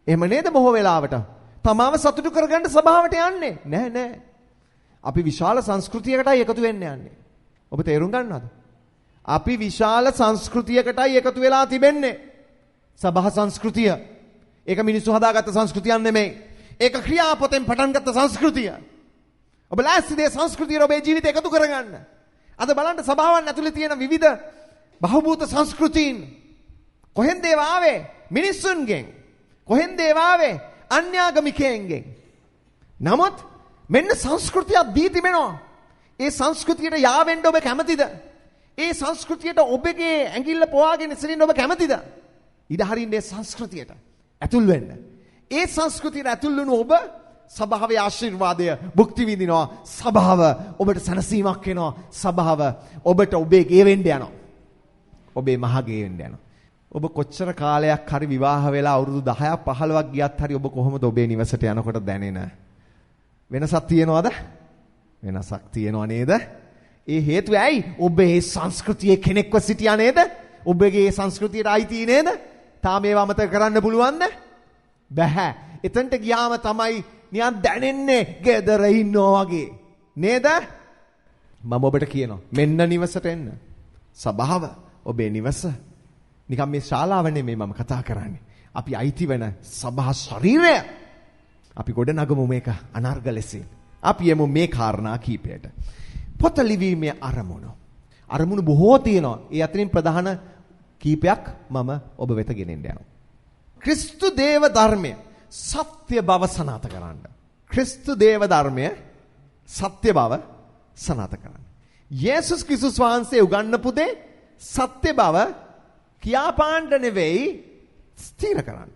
එහෙම නේද බොහෝ වෙලාවට? තමාව සතුටු කරගන්න සභාවට යන්නේ. නෑ. අපි විශාල සංස්කෘතියකටයි එකතු වෙන්න යන්නේ. ඔබ තේරුම් ගන්නවද? අපි විශාල සංස්කෘතියකටයි එකතු වෙලා තිබෙන්නේ. සභා සංස්කෘතිය. ඒක මිනිස්සු හදාගත්ත සංස්කෘතියක් නෙමෙයි. ඒක ක්‍රියාපොතෙන් පටන් ගත්ත සංස්කෘතිය. ඔබ ලෑස්තිද සංස්කෘතිය ඔබේ ජීවිතේ එකතු කරගන්න? අද බලන්න සභාවන් ඇතුලේ තියෙන විවිධ බහූබූත සංස්කෘතීන් කොහෙන්ද ඒවා ආවේ? මිනිස්සුන්ගෙන්. කොහෙන්ද ඒවා ආවේ? අන්‍යාගමිකයන්ගෙන්. නමුත් මෙන්න සංස්කෘතියක් දී තිබෙනවා. ඒ සංස්කෘතියට යාවෙන්න ඔබ කැමතිද? ඒ සංස්කෘතියට ඔබගේ ඇඟිල්ල පොවාගෙන ඉසිරින් ඔබ කැමතිද? ඉඩ හරින්නේ සංස්කෘතියට ඇතුල් වෙන්න. ඒ සංස්කෘතියට ඇතුල් වුණු ඔබ සභාවේ ආශිර්වාදය භුක්ති විඳිනවා. සභාව ඔබට සැනසීමක් වෙනවා. සභාව ඔබට ඔබේ ගේ වෙන්න යනවා. ඔබේ මහගේ වෙන්න යනවා. ඔබ කොච්චර කාලයක් හරි විවාහ වෙලා අවුරුදු 10ක් 15ක් ගියත් හරි ඔබ කොහොමද ඔබේ නිවසට යනකොට දැනෙන වෙනසක් තියනවද? වෙනසක් තියනව නේද? ඒ හේතුව ඇයි? ඔබ ඒ සංස්කෘතියේ කෙනෙක්ව සිටියා නේද? ඔබගේ සංස්කෘතියට අයිති නේද? තාම ඒව අමතක කරන්න පුළුවන්ද? බැහැ. එතනට ගියාම තමයි නිකන් දැනෙන්නේ ගෙදර ඉන්නවා වගේ. නේද? මම ඔබට කියනවා මෙන්න නිවසට එන්න. සභාව ඔබේ නිවස. නිකන් මේ ශාලාව නෙමෙයි මම කතා කරන්නේ. අපි අයිති වෙන සභා ශරීරය. අපි ගොඩ නගමු මේක අනර්ග ලෙසින්. අපි යමු මේ කාරණා කීපයට. පොත ලිවීමේ අරමුණු බොහෝ තියෙනවා. ඒ අතරින් ප්‍රධාන කීපයක් මම ඔබ වෙත ගෙනෙන්න යනවා. ක්‍රිස්තු දේව ධර්මය සත්‍ය බව සනාථ කරන්න. ක්‍රිස්තු දේව ධර්මය සත්‍ය බව සනාථ කරන්න. යේසුස් ක්‍රිස්තුස් වහන්සේ උගන්වපු දේ සත්‍ය බව කියාපාන්න නෙවෙයි ස්ථිර කරන්න.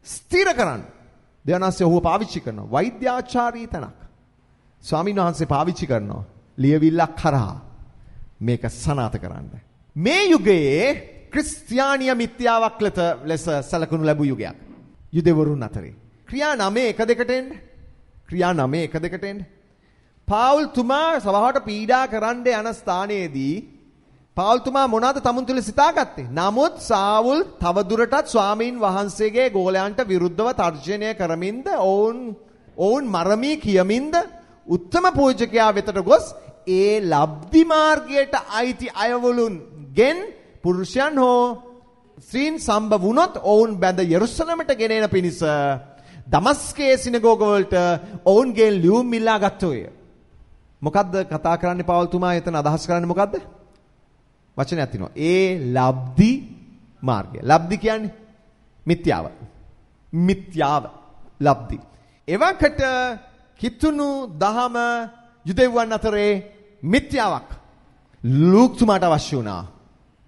ස්ථිර කරන්න. දෙවනාසේ ඔහුව පාවිච්චි කරනවා. වෛද්‍යාචාරී තනක්. ස්වාමීන් වහන්සේ පාවිච්චි කරනවා. ලියවිල්ලක් කරා මේක සනාථ කරන්න. මේ යුගයේ ක්‍රිස්තියානිය මිත්‍යාවක් ලෙස සැලකනු ලැබූ යුගයක්. යුදෙවරුන් අතරේ. ක්‍රියා 9:1-2ට එන්න. ක්‍රියා 9:1-2ට එන්න. පාවුල් තුමා සභාවට පීඩා කරන්න යන ස්ථානයේදී පාවුල් තුමා මොනවාද තමුන් තුල සිතාගත්තේ? නමුත් සාවුල් තවදුරටත් ස්වාමීන් වහන්සේගේ ගෝලයන්ට විරුද්ධව තර්ජනය කරමින්ද ඔවුන් මරමී කියමින්ද උත්තම පූජකයා වෙතට ගොස් ඒ ලබ්ධි මාර්ගයට අයිති අයවලුන් ගෙන් පුරුෂයන් හෝ ස්ත්‍රීන් සම්බ වුණොත් ඔවුන් බැඳ යෙරුසලමට ගෙනෙන පිණිස දමස්කයේ සිනගෝග වලට ඔවුන්ගෙන් ලියුම් මිල්ලා ගත්තෝය. මොකද්ද කතා කරන්නේ පාවුල් තුමා එතන අදහස් කරන්නේ මොකද්ද? වචනයක් තියෙනවා. ඒ ලබ්ධි මාර්ගය. ලබ්ධි කියන්නේ මිත්‍යාව. මිත්‍යාව ලබ්ධි. එවකට කිතුණු දහම යුදෙව්වන් අතරේ මිත්‍යාවක්. ලූක් තුමාට අවශ්‍ය වුණා.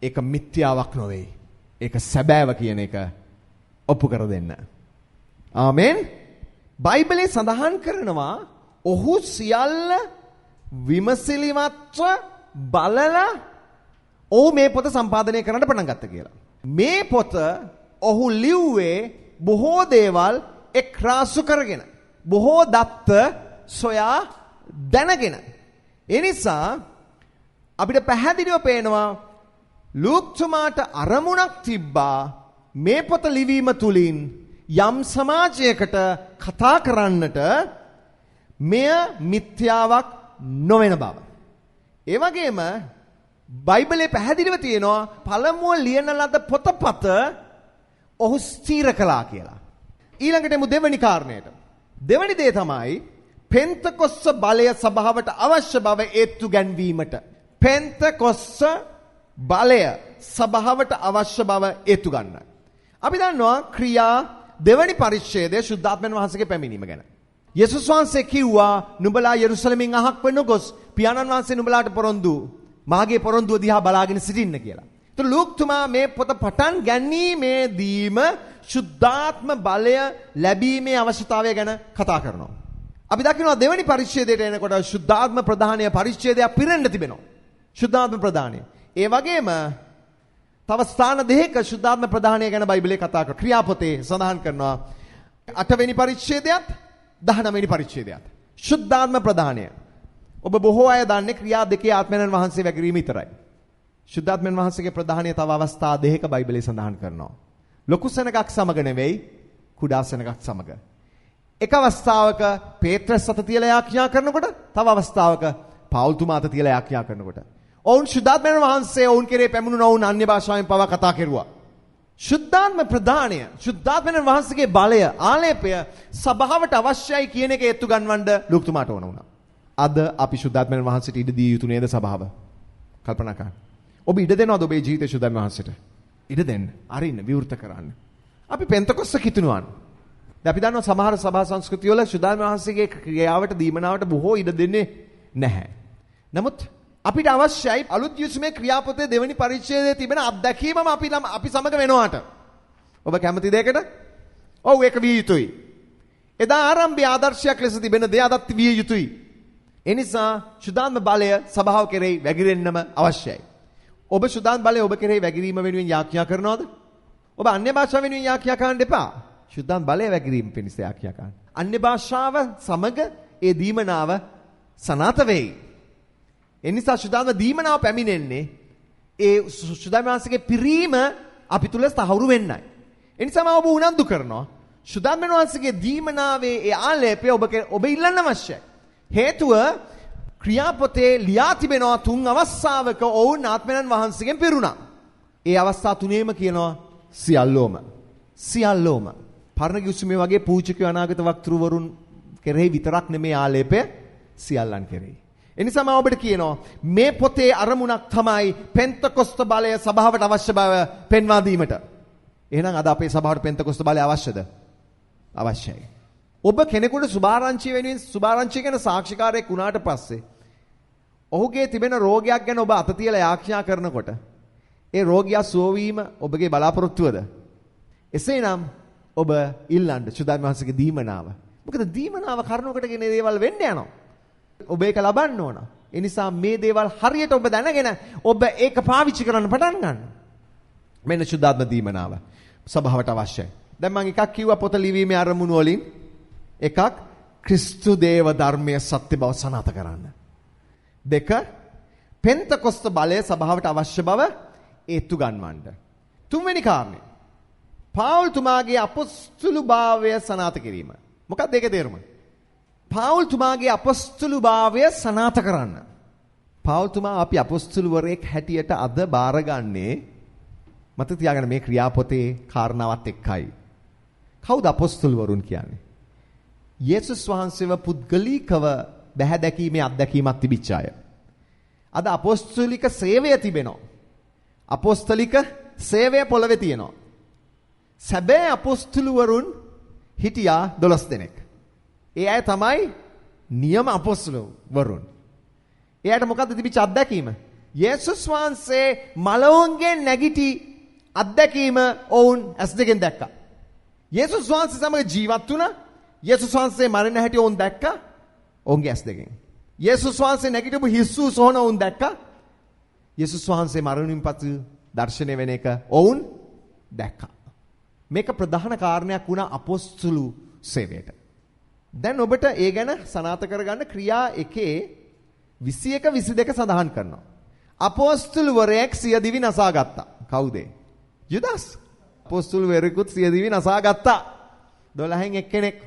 ඒක මිත්‍යාවක් නොවේ. ඒක සැබෑව කියන එක ඔප්පු කර දෙන්න. ආමෙන්. බයිබලයේ සඳහන් කරනවා ඔහු සියල්ල විමසිලිමත්ව බලලා ඔහු මේ පොත සම්පාදනය කරන්න පටන් ගත්තා කියලා. මේ පොත ඔහු ලිව්වේ බොහෝ දේවල් එක්රාසු කරගෙන, බොහෝ දත්ත සොයා දැනගෙන. ඒ නිසා අපිට පැහැදිලිව පේනවා ලූක් තුමාට අරමුණක් තිබ්බා මේ පොත ලිවීම තුලින් යම් සමාජයකට කතා කරන්නට මෙය මිත්‍යාවක් නොවන බව. ඒ වගේම බයිබලයේ පැහැදිලිව තියෙනවා පළමුව ලියන ලද පොතපත ඔහු ස්ථීර කළා කියලා. ඊළඟට එමු දෙවෙනි කාරණයට. දෙවෙනි දේ තමයි පෙන්තකොස්ස බලය සභාවට අවශ්‍ය බව ඒත්තු ගැන්වීමට. පෙන්තකොස්ස බලය සභාවට අවශ්‍ය බව ඒත්තු ගන්න. අපි දන්නවා ක්‍රියා දෙවෙනි පරිච්ඡේදයේ ශුද්ධාත්මයන් වහන්සේගේ පැමිණීම ගැන. යේසුස් වහන්සේ කිව්වා නුඹලා යෙරුසලමින් අහක් වෙන ගොස් පියාණන් වහන්සේ නුඹලාට පොරොන්දු මාගේ පොරොන්දුව දිහා බලාගෙන සිටින්න කියලා. ඒතර ලූක් තුමා මේ පොත පටන් ගැනීමේදීම ශුද්ධාත්ම බලය ලැබීමේ අවශ්‍යතාවය ගැන කතා කරනවා. අපි දකිනවා දෙවෙනි පරිච්ඡේදයට එනකොට ශුද්ධාත්ම ප්‍රදානීය පරිච්ඡේදයක් පිරෙන්න තිබෙනවා. ශුද්ධාත්ම ප්‍රදානීය. ඒ වගේම තව ස්ථාන දෙකක ශුද්ධාත්ම ප්‍රදානීය ගැන බයිබලයේ කතා කරනවා. ක්‍රියාපොතේ සඳහන් කරනවා 8 වෙනි පරිච්ඡේදයත් 19 වෙනි පරිච්ඡේදයත්. ශුද්ධාත්ම ප්‍රදානීය. ඔබ බොහෝ අය දන්නේ ක්‍රියා දෙකේ ආත්මයන් වහන්සේ වැගිරීම විතරයි. ශුද්ධාත්මයන් වහන්සේගේ ප්‍රදානීය තව අවස්ථා දෙකක බයිබලයේ සඳහන් කරනවා. ලොකු සෙනගක් සමග නෙවෙයි කුඩා සෙනගක් සමග. එක අවස්ථාවක පේත්‍රස් අත තියලා යාඥා කරනකොට තව අවස්ථාවක පාවුල් තුමා අත තියලා යාඥා කරනකොට ඔවුන් ශුද්ධාත්මයන් වහන්සේ ඔවුන් කෙරේ පැමුණුන ඔවුන් අන්‍ය භාෂාවෙන් පවා කතා කෙරුවා. ශුද්ධාත්ම ප්‍රදානීය ශුද්ධාත්මයන් වහන්සේගේ බලය ආලේපය සභාවට අවශ්‍යයි කියන එක ඒත්තු ගන්නවන්න ලූක් තුමාට ඕන වුණා. අද අපි ශුද්ධාත්මයන් වහන්සේට ඉඩ දිය යුතු නේද සභාව? කල්පනා කරන්න. ඔබ ඉඩ දෙනවද ඔබේ ජීවිතේ ශුද්ධාත්ම වහන්සේට? ඉඩ දෙන්න. අරින්න විවෘත කරන්න. අපි පෙන්තකොස්ස කිතුණුවන්. දැන් අපි දන්නවා සමහර සභා සංස්කෘතිය වල ශුද්ධාත්ම වහන්සේගේ ක්‍රියාවට දීමනාවට බොහෝ ඉඩ දෙන්නේ නැහැ. නමුත් අපිට අවශ්‍යයි අලුත් යුසුමේ ක්‍රියාපොතේ දෙවෙනි පරිච්ඡේදයේ තිබෙන අත්දැකීමම අපි සමග වෙනවාට. ඔබ කැමතිද ඒකට? ඔව් ඒක විය යුතුයි. එදා ආරම්භයේ ආදර්ශයක් ලෙස තිබෙන දේ අදත් විය යුතුයි. ඒ නිසා ශුද්ධාත්ම බලය සභාව කෙරෙහි වැగిරෙන්නම අවශ්‍යයි. ඔබ ශුද්ධාත්ම බලය ඔබ කෙරෙහි වැగిරීම වෙනුවෙන් යාඥා කරනවද? ඔබ අන්‍ය භාෂාව වෙනුවෙන් යාඥා කරන්න එපා. ශුද්ධාත්ම බලය වැగిරීම පිණිස යාඥා කරන්න. අන්‍ය භාෂාව සමග ඒ දීමනාව සනාත වෙයි. ඒ නිසා ශුද්ධාත්ම දීමනාව පැමිණෙන්නේ ඒ ශුද්ධාත්ම වහන්සේගේ පිරීම අපි තුල තහවුරු වෙන්නයි. ඒ නිසා මම ඔබ උනන්දු කරනවා ශුද්ධාත්ම වහන්සේගේ දීමනාවේ ඒ ආලේපය ඔබ ඉල්ලන්න අවශ්‍යයි. හේතුව ක්‍රියාපොතේ ලියා තිබෙනවා 3 අවස්ථාවක ඔවුන් ආත්මයන් වහන්සේගෙන් පිරුණා. ඒ අවස්ථා තුනේම කියනවා සියල්ලෝම. පරණ යුසුමේ වගේ පූජකයෝ අනාගත වක්තෘවරුන් කෙරෙහි විතරක් නෙමේ ආලේපය සියල්ලන් කෙරෙහි. ඒ නිසා මම ඔබට කියනවා මේ පොතේ අරමුණක් තමයි පෙන්තකොස්ත බලය සභාවට අවශ්‍ය බව පෙන්වා දීමට. එහෙනම් අද අපේ සභාවට පෙන්තකොස්ත බලය අවශ්‍යද? අවශ්‍යයි. ඔබ කෙනෙකුට සුභාරංචිය වෙනුවෙන් සුභාරංචිය ගැන සාක්ෂිකාරයෙක් වුණාට පස්සේ ඔහුගේ තිබෙන රෝගයක් ගැන ඔබ අත තියලා යාඥා කරනකොට ඒ රෝගියා සුව වීම ඔබගේ බලාපොරොත්තුවද? එසේනම් ඔබ ඉල්ලන්න ශුද්ධාත්ම වහන්සේගේ දීමනාව. මොකද දීමනාව කරුණකට ගෙන දේවල් වෙන්න යනවා. ඔබ ඒක ලබන්න ඕන. ඒ නිසා මේ දේවල් හරියට ඔබ දැනගෙන ඔබ ඒක පාවිච්චි කරන්න පටන් ගන්න. මෙන්න සුද්ධාත්ම දීමනාව සභාවට අවශ්‍යයි. දැන් මම එකක් කිව්වා පොත ලිවීමේ අරමුණු වලින්. එකක් ක්‍රිස්තු දේව ධර්මයේ සත්‍ය බව සනාථ කරන්න. දෙක පෙන්තකොස්ත බලය සභාවට අවශ්‍ය බව ඒත්තු ගන්නවන්න. තුන්වෙනි කාරණේ පාවුල් තුමාගේ අපොස්තුළු භාවය සනාථ කිරීම. මොකක්ද ඒකේ තේරුම? පාවුල් තුමාගේ අපොස්තුළු භාවය සනාථ කරන්න. පාවුල් තුමා අපි අපොස්තුළුවරයෙක් හැටියට අද බාරගන්නේ මතක තියාගන්න මේ ක්‍රියාපොතේ කාරණාවත් එක්කයි. කවුද අපොස්තුළුවරුන් කියන්නේ? යේසුස් වහන්සේව පුද්ගලිකව බැහැ දැකීමේ අත්දැකීමක් තිබිච්ච අය. අද අපොස්තලික සේවය තිබෙනවා. අපොස්තලික සේවය පොළවේ තියෙනවා. සැබෑ අපොස්තලවරුන් හිටියා 12 දෙනෙක්. ඒ අය තමයි නියම අපොස්තලවරුන්. එයාට මොකද්ද තිබිච්ච අත්දැකීම? යේසුස් වහන්සේ මලවුන්ගෙන් නැගිටි අත්දැකීම ඔවුන් ඇස් දෙකෙන් දැක්කා. යේසුස් වහන්සේ සමග ජීවත් වුණා. යේසුස් වහන්සේ මරණ හැටි ඔවුන් දැක්කා. ඔවුන්ගේ ඇස් දෙකෙන්. යේසුස් වහන්සේ නැගිටපු හිස්සු සොහන ඔවුන් දැක්කා. යේසුස් වහන්සේ මරණින් පසු දර්ශනය වෙන එක ඔවුන් දැක්කා. මේක ප්‍රධාන කාරණයක් වුණා අපොස්තුළු සේවයට. දැන් ඔබට ඒ ගැන සනාථ කරගන්න ක්‍රියා 1:21 22 සඳහන් කරනවා. අපොස්තුළුවරයෙක් සිය දිවි නසා ගත්තා. කවුද? යුදාස්. අපොස්තුළුවරයෙකුත් සිය දිවි නසා ගත්තා. 12න් එක්කෙනෙක්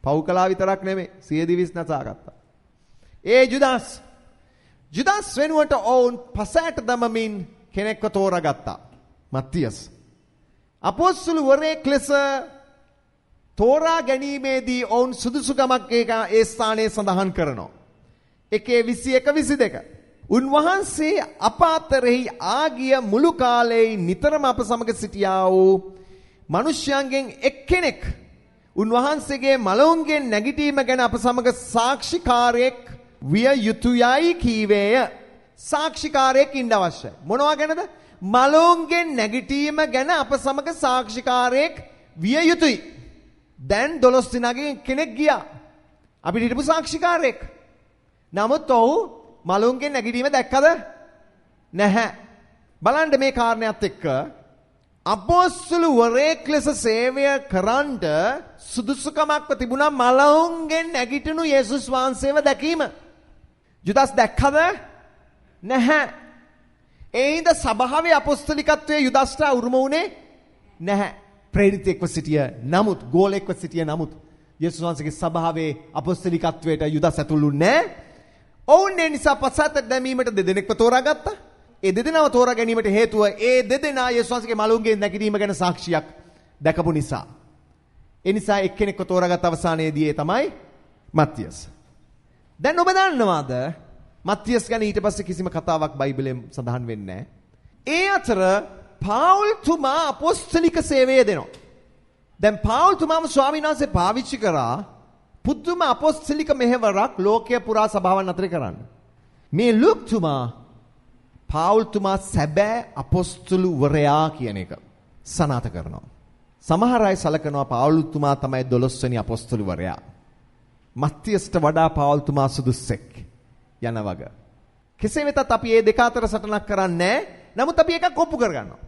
පව් කළා විතරක් නෙමෙයි සිය දිවිස් නසා ගත්තා. ඒ ජුදාස් වෙනුවට ඔවුන් පසෑට දමමින් කෙනෙක්ව තෝරාගත්තා. මත්තියස්. අපොස්තුළුවරයෙක් ලෙස තෝරා ගැනීමේදී ඔවුන් සුදුසුකමක් ඒ ස්ථානයේ සඳහන් කරනවා. 1:21-22. උන්වහන්සේ අප අතරෙහි ආගිය මුළු කාලේ නිතරම අප සමග සිටියා වූ මිනිසයන්ගෙන් එක්කෙනෙක් උන්වහන්සේගේ මලවුන්ගෙන් නැගිටීම ගැන අප සමග සාක්ෂිකාරයෙක් විය යුතුයයි කීවේය. සාක්ෂිකාරයෙක් ඉන්න අවශ්‍යයි. මොනවා ගැනද? මලවුන්ගෙන් නැගිටීම ගැන අප සමග සාක්ෂිකාරයෙක් විය යුතුයි. දැන් 12 දිනකින් කෙනෙක් ගියා. අපිට හිටපු සාක්ෂිකාරයෙක්. නමුත් ඔහු මලවුන්ගෙන් නැගිටීම දැක්කද? නැහැ. බලන්න මේ කාරණයක් එක්ක අපොස්තුළුවරයෙක් ලෙස සේවය කරන්න සුදුසුකමක්ව තිබුණා මලවුන්ගෙන් නැගිටිනු යේසුස් වහන්සේව දැකීම. යුදාස් දැක්කද? නැහැ. ඒින්ද සභාවේ අපොස්තලිකත්වයේ යුදාස්ට උරුම වුණේ නැහැ. ප්‍රේරිතෙක්ව සිටිය නමුත් ගෝලෙක්ව සිටිය නමුත් යේසුස් වහන්සේගේ සභාවේ අපොස්තලිකත්වයට යුදාස් ඇතුළු නැහැ. ඔවුන් ඒ නිසා පසාත දැමීමට දෙදෙනෙක්ව තෝරාගත්තා. ඒ දෙදෙනාව තෝරා ගැනීමට හේතුව ඒ දෙදෙනා යේසුස් වහන්සේගේ මලවුන්ගෙන් නැගිටීම ගැන සාක්ෂියක් දැකපු නිසා. ඒ නිසා එක්කෙනෙක්ව තෝරාගත් අවසානයේදී ඒ තමයි මත්තියස්. දැන් ඔබ දන්නවාද මත්තියස් ගැන ඊට පස්සේ කිසිම කතාවක් බයිබලයෙන් සඳහන් වෙන්නේ නැහැ. ඒ අතර පාවුල් තුමා අපොස්තලික සේවය දෙනවා. දැන් පාවුල් තුමාම ස්වාමීන් වහන්සේ පාවිච්චි කරා පුදුම අපොස්තලික මෙහෙවරක් ලෝකයේ පුරා සභාවන් අතරේ කරන්න. මේ ලූක් තුමා පාවුල් තුමා සැබෑ අපොස්තුළුවරයා කියන එක සනාථ කරනවා. සමහර අය සලකනවා පාවුල් තුමා තමයි 12 වෙනි අපොස්තුළුවරයා. මත්තියස්ට වඩා පාවුල් තුමා සුදුස්සෙක් යන වග. කෙසේ වෙතත් අපි මේ දෙක අතර සටනක් කරන්නේ නැහැ. නමුත් අපි එකක් ඔප්පු කරගන්නවා.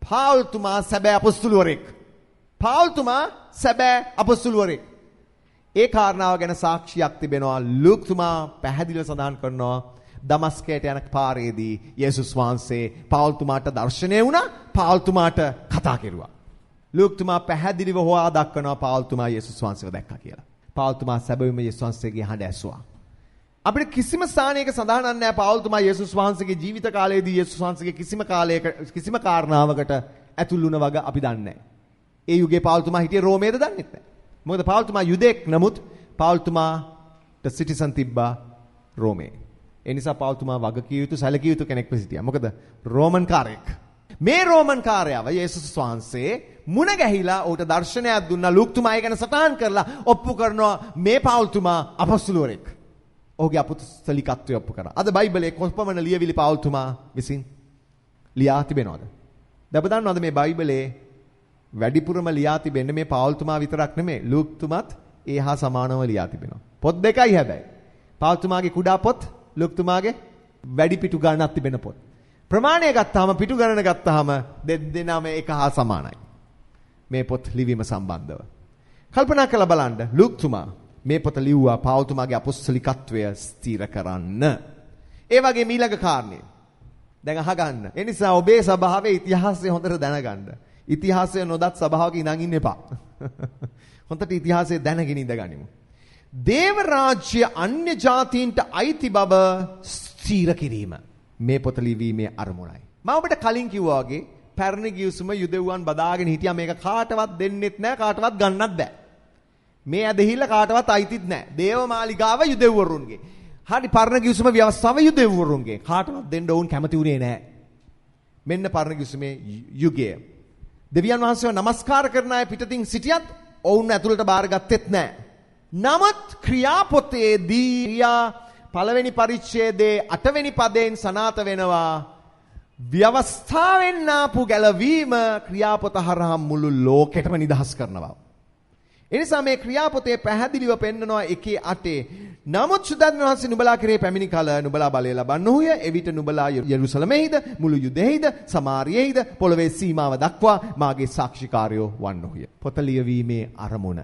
පාවුල් තුමා සැබෑ අපොස්තුළුවරයෙක්. පාවුල් තුමා සැබෑ අපොස්තුළුවරයෙක්. ඒ කාරණාව ගැන සාක්ෂියක් තිබෙනවා. ලූක් තුමා පැහැදිලිව සඳහන් කරනවා දමස්කයට යන පාරේදී යේසුස් වහන්සේ පාවුල් තුමාට දර්ශනය වුණා. පාවුල් තුමාට කතා කෙරුවා. ලූක් තුමා පැහැදිලිව හොවා දක්වනවා පාවුල් තුමා යේසුස් වහන්සේව දැක්කා කියලා. පාවුල් තුමා සැබවින්ම යේසුස් වහන්සේගේ හඬ ඇසුවා. අපිට කිසිම ස්ථානයක සඳහන් නැහැ පාවුල් තුමා යේසුස් වහන්සේගේ ජීවිත කාලයේදී යේසුස් වහන්සේගේ කිසිම කාරණාවකට ඇතුළු වුණ වග අපි දන්නේ නැහැ. ඒ යුගයේ පාවුල් තුමා හිටියේ රෝමයේද දන්නේ නැහැ. මොකද පාවුල් තුමා යුදෙක් නමුත් පාවුල් තුමාට සිටිසන් තිබ්බා රෝමයේ. ඒ නිසා පාවුල් තුමා වගකිය යුතු සැලකිය යුතු කෙනෙක්ව සිටියා. මොකද රෝමන් කාරයෙක්. මේ රෝමන් කාර්යව යේසුස් වහන්සේ මුණ ගැහිලා ඌට දර්ශනයක් දුන්නා. ලූක් තුමා ඒ ගැන සටහන් කරලා ඔප්පු කරනවා මේ පාවුල් තුමා අපොස්තුලවරයෙක්. ඔහුගේ අපොස්තලිකත්වය ඔප්පු කරා. අද බයිබලයේ කොපමණ ලියවිලි පාවුල් තුමා විසින් ලියා තිබෙනවද? දැන් දන්නවද මේ බයිබලයේ වැඩිපුරම ලියා තිබෙන්නේ මේ පාවුල් තුමා විතරක් නෙමෙයි. ලූක් තුමත් ඒ හා සමානව ලියා තිබෙනවා. පොත් දෙකයි හැබැයි. පාවුල් තුමාගේ කුඩා පොත් ලූක් තුමාගේ වැඩි පිටු ගණනක් තිබෙන පොත්. ප්‍රමාණය ගත්තාම පිටු ගණන ගත්තාම දෙන්නාම එක හා සමානයි. මේ පොත් ලිවීම සම්බන්ධව. කල්පනා කරලා බලන්න ලූක්තුමා මේ පොත ලිව්වා පාවුල්තුමාගේ අපොස්තලිකත්වය ස්ථිර කරන්න. ඒ වගේ ඊළඟ කාරණේ. දැන් අහගන්න. ඒ නිසා ඔබේ සභාවේ ඉතිහාසය හොඳට දැනගන්න. ඉතිහාසය නොදත් සභාවක ඉඳන් ඉන්න එපා. හොඳට ඉතිහාසය දැනගෙන ඉඳගනිමු. දේව රාජ්‍ය අන්‍ය ජාතීන්ට අයිති බව ස්ථිර කිරීම මේ පොත ලිවීමේ අරමුණයි. මම ඔබට කලින් කිව්වා වගේ පැරණි ගිවිසුම යුදෙව්වන් බදාගෙන හිටියා මේක කාටවත් දෙන්නෙත් නැහැ කාටවත් ගන්නත් බෑ. මේ ඇදහිල්ල කාටවත් අයිතිත් නැහැ. දේව මාලිගාව යුදෙව්වරුන්ගේ. හරි පරණ ගිවිසුම ව්‍යවස්ථාව යුදෙව්වරුන්ගේ. කාටවත් දෙන්න ඕන් කැමති උනේ නැහැ. මෙන්න පරණ ගිවිසුමේ යුගය. දෙවියන් වහන්සේව නමස්කාර කරන අය පිටතින් සිටියත් ඔවුන් ඇතුළට බාරගත්තෙත් නැහැ. නමුත් ක්‍රියාපොතේදී ක්‍රියා පළවෙනි පරිච්ඡේදයේ 8 වෙනි පදයෙන් සනාත වෙනවා ව්‍යවස්ථාවෙන් ආපු ගැලවීම ක්‍රියාපොත හරහා මුළු ලෝකෙටම නිදහස් කරනවා. එනිසා මේ ක්‍රියාපොතේ පැහැදිලිව පෙන්නනවා 1:8 නමුත් සුදන් වහන්සේ නුඹලා කෙරේ පැමිණි කල නුඹලා බලය ලබන්නෝය. එවිට නුඹලා යෙරුසලමෙහිද මුළු යුදෙහිද සමාරියෙහිද පොළවේ සීමාව දක්වා මාගේ සාක්ෂිකාරයෝ වන්නෝය. පොත ලියවීමේ අරමුණ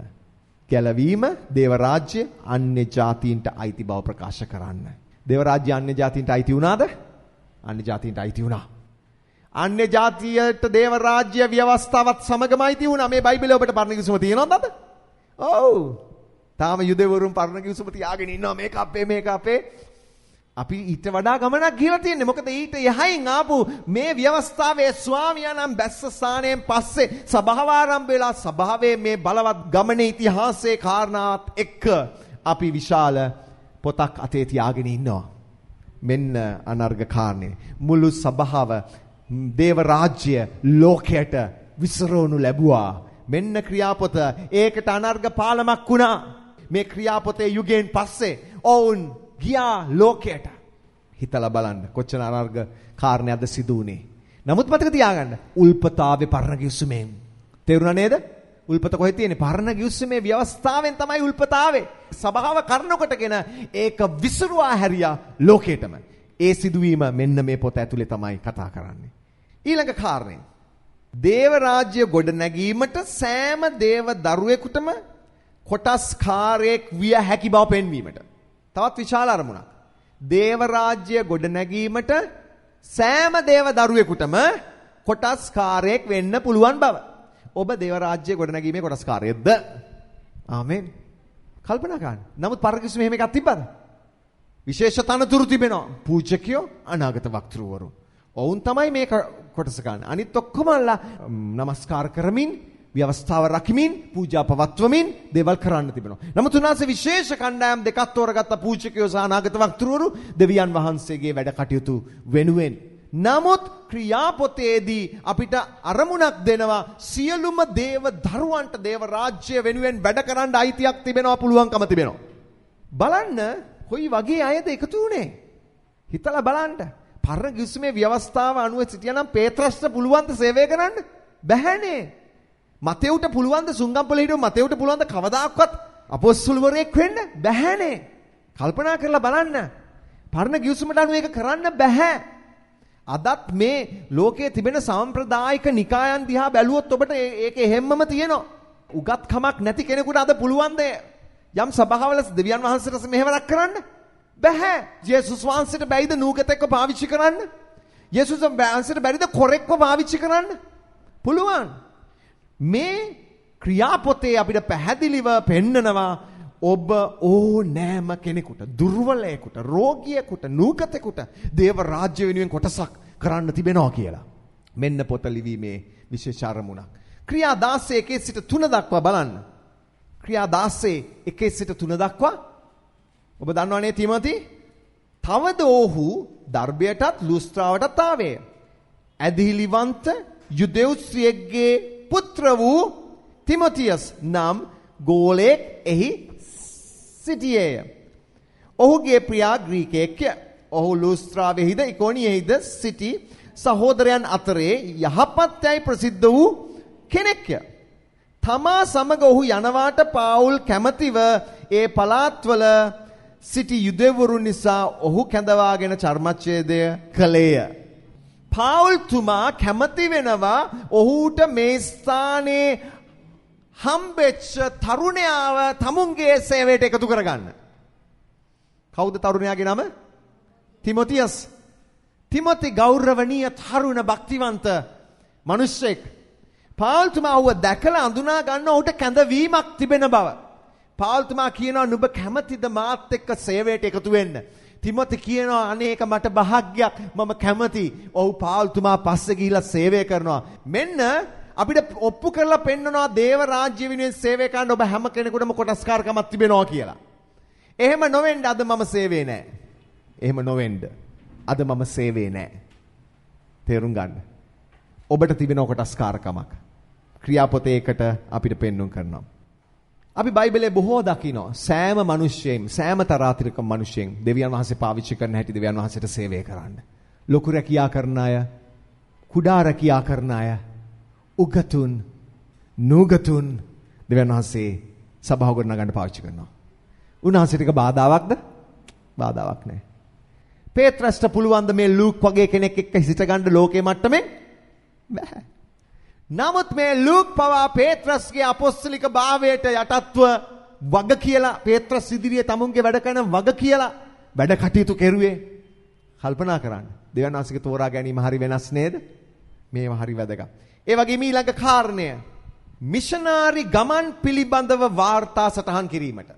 ගැලවීම දේව රාජ්‍ය අන්‍ය ජාතීන්ට අයිති බව ප්‍රකාශ කරන්න. දේව රාජ්‍ය අන්‍ය ජාතීන්ට අයිති වුණාද? අන්‍ය ජාතීන්ට අයිති වුණා. අන්‍ය ජාතියට දේව රාජ්‍ය ව්‍යවස්ථාවත් සමගම අයිති වුණා. මේ බයිබලේ ඔබට පරණ කිවිසුම තියෙනවද අද? ඔව්. තාම යුදෙවරුන් පරණ කිවිසුම තියාගෙන ඉන්නවා මේක අපේ. අපි ඊට වඩා ගමනක් ගිහලා තියෙන්නේ. මොකද ඊට යහින් ආපු මේ ව්‍යවස්ථාවේ ස්වාමියානම් බැස්ස ස්ථානයෙන් පස්සේ සභාව ආරම්භ වෙලා සභාවේ මේ බලවත් ගමනේ ඉතිහාසයේ කාරණාත් එක්ක අපි විශාල පොතක් අතේ තියාගෙන ඉන්නවා. මෙන්න අනර්ග කාරණේ. මුළු සභාව දේව රාජ්‍ය ලෝකයට විසරවනු ලැබුවා. මෙන්න ක්‍රියාපොත ඒකට අනර්ග පාලමක් වුණා. මේ ක්‍රියාපොතේ යුගයෙන් පස්සේ ඔවුන් ගියා ලෝකයට. හිතලා බලන්න කොච්චර අනර්ග කාරණයක්ද සිදු වුනේ. නමුත් මතක තියාගන්න උල්පතාවේ පරණ ගිවිසුමෙන්. තේරුණා නේද? උල්පත කොහෙද තියෙන්නේ? පරණ ගිවිසුමේ ව්‍යවස්ථාවෙන් තමයි උල්පතාවේ. සභාව කරනකොටගෙන ඒක විසිරුවා හැරියා ලෝකෙටම. ඒ සිදුවීම මෙන්න මේ පොත ඇතුලේ තමයි කතා කරන්නේ. ඊළඟ කාරණේ. දේව රාජ්‍ය ගොඩ නැගීමට සෑම දේව දරුවෙකුටම කොටස්කාරයෙක් විය හැකි බව පෙන්වීමට. තවත් විශාල අරමුණක්. දේව රාජ්‍ය ගොඩ නැගීමට සෑම දේව දරුවෙකුටම කොටස්කාරයෙක් වෙන්න පුළුවන් බව. ඔබ දේව රාජ්‍ය ගොඩ නැගීමේ කොටස්කාරයෙක්ද? ආමෙන්. කල්පනා කරන්න. නමුත් පරගිසුම එහෙම එකක් තිබ්බද? විශේෂ තනතුරු තිබෙනවා. පූජකයෝ අනාගත වක්තෘවරු. ඔවුන් තමයි මේ කොටස ගන්න. අනිත් ඔක්කොමලා නමස්කාර කරමින් ව්‍යවස්ථාව රකිමින් පූජා පවත්වමින් දේවල් කරන්න තිබෙනවා. නමුත් උන්වහන්සේ විශේෂ කණ්ඩායම් දෙකක් තෝරගත්ත පූජකයෝ සහ අනාගත වක්තෘවරු දෙවියන් වහන්සේගේ වැඩ කටයුතු වෙනුවෙන්. නමුත් ක්‍රියාපොතේදී අපිට අරමුණක් දෙනවා සියලුම දේව දරුවන්ට දේව රාජ්‍ය වෙනුවෙන් වැඩ කරන්න අයිතියක් තිබෙනවා පුළුවන්කම තිබෙනවා. බලන්න කොයි වගේ අයද එකතු වුනේ? හිතලා බලන්න. පරණ ගිවිසුමේ ව්‍යවස්ථාව අනුව සිටියනම් පේත්‍රස්ට පුළුවන් ද සේවය කරන්න? බැහැනේ. මතෙව්ට පුළුවන් ද සුංගම්පොළ හිටව මතෙව්ට පුළුවන් ද කවදාක්වත් අපොස්තලවරයෙක් වෙන්න? බැහැනේ. කල්පනා කරලා බලන්න. පරණ ගිවිසුමට අනුව ඒක කරන්න බැහැ. අදත් මේ ලෝකයේ තිබෙන සම්ප්‍රදායික නිකායන් දිහා බැලුවොත් ඔබට ඒක එහෙම්මම තියෙනවා. උගත්කමක් නැති කෙනෙකුට අද පුළුවන් ද යම් සභාවල දෙවියන් වහන්සේට මෙහෙවරක් කරන්න? බැහැ. යේසුස් වහන්සේට බැයිද නූගතෙක්ව පාවිච්චි කරන්න? යේසුස් වහන්සේට බැරිද කොරෙක්ව පාවිච්චි කරන්න? පුළුවන්. මේ ක්‍රියාපොතේ අපිට පැහැදිලිව පෙන්නනවා ඔබ ඕනෑම කෙනෙකුට, දුර්වලයෙකුට, රෝගියෙකුට, නූගතෙකුට දේව රාජ්‍ය වෙනුවෙන් කොටසක් කරන්න තිබෙනවා කියලා. මෙන්න පොත ලිවීමේ විශේෂ අරමුණක්. ක්‍රියා 16 1 සිට 3 දක්වා බලන්න. ක්‍රියා 16 1 සිට 3 දක්වා ඔබ දන්නවනේ තිමෝති? තවද ඔහු දර්බයටත් ලුස්ත්‍රාවටත් ආවේ. ඇදහිලිවන්ත යුදෙව්ස්ත්‍රියගේ පුත්‍ර වූ තිමොතියස් නම් ගෝලෙක් එහි සිටියේය. ඔහුගේ ප්‍රියා ග්‍රීකයෙක්ය. ඔහු ලුස්ත්‍රාවෙහිද ඉකොනියෙහිද සිටි සහෝදරයන් අතරේ යහපත් යයි ප්‍රසිද්ධ වූ කෙනෙක්ය. තමා සමග ඔහු යනවාට පාවුල් කැමැතිව ඒ පළාත්වල සිටි යුදෙව්වරු නිසා ඔහු කැඳවාගෙන චර්මච්ඡේදය කළේය. පාවුල්තුමා කැමති වෙනවා ඔහුට මේ ස්ථානයේ හම්බෙච්ච තරුණයාව තමුන්ගේ සේවයට එකතු කරගන්න. කවුද තරුණයාගේ නම? තිමොතියස්. තිමොති ගෞරවනීය තරුණ භක්තිවන්ත මිනිසෙක්. පාවුල්තුමා ඔහුව දැකලා අඳුනා ගන්න ඔහුට කැඳවීමක් තිබෙන බව. පාවුල්තුමා කියනවා නුඹ කැමතිද මාත් එක්ක සේවයට එකතු වෙන්න? තිමොති කියනවා අනේක මට භාග්යක් මම කැමති. ඔහු පාවුල්තුමා පස්සේ ගිහිලා සේවය කරනවා. මෙන්න අපිට ඔප්පු කරලා පෙන්නනවා දේව රාජ්‍ය වෙනුවෙන් සේවය කරන්න ඔබ හැම කෙනෙකුටම කොටස්කාරකමක් තිබෙනවා කියලා. එහෙම නොවෙන්න අද මම සේවයේ නැහැ. එහෙම නොවෙන්න අද මම සේවයේ නැහැ. තේරුම් ගන්න. ඔබට තිබෙන කොටස්කාරකමක්. ක්‍රියාපොතේ එකට අපිට පෙන්වුම් කරනවා. අපි බයිබලයේ බොහෝ දකිනවා සෑම මිනිස්සෙයින් සෑම තරාතිරක මිනිස්සෙයින් දෙවියන් වහන්සේ පාවිච්චි කරන හැටි දෙවියන් වහන්සේට සේවය කරන්න. ලොකු රැකියා කරන අය, කුඩා රැකියා කරන අය, උගතුන්, නුගතුන් දෙවියන් වහන්සේ සභාව ගොඩනගන්න පාවිච්චි කරනවා. උන්වහන්සේට එක බාධාවක්ද? බාධාවක් නැහැ. පේත්‍රස්ට පුළුවන් ද මේ ලූක් වගේ කෙනෙක් එක්ක හිට ගන්න ලෝකේ මට්ටමේ? බෑ. නමුත් මේ ලූක් පවා පේත්‍රස්ගේ අපොස්තලික භාවයට යටත්ව වග කියලා පේත්‍රස් ඉදිරියේ තමුන්ගේ වැඩ කරන වග කියලා වැඩ කටයුතු කෙරුවේ. කල්පනා කරන්න. දෙවියන් වහන්සේගේ තෝරා ගැනීම හරි වෙනස් නේද? මේව හරි වැදගත්. ඒ වගේම ඊළඟ කාරණය මිෂනාරි ගමන් පිළිබඳව වාර්තා සටහන් කිරීමට.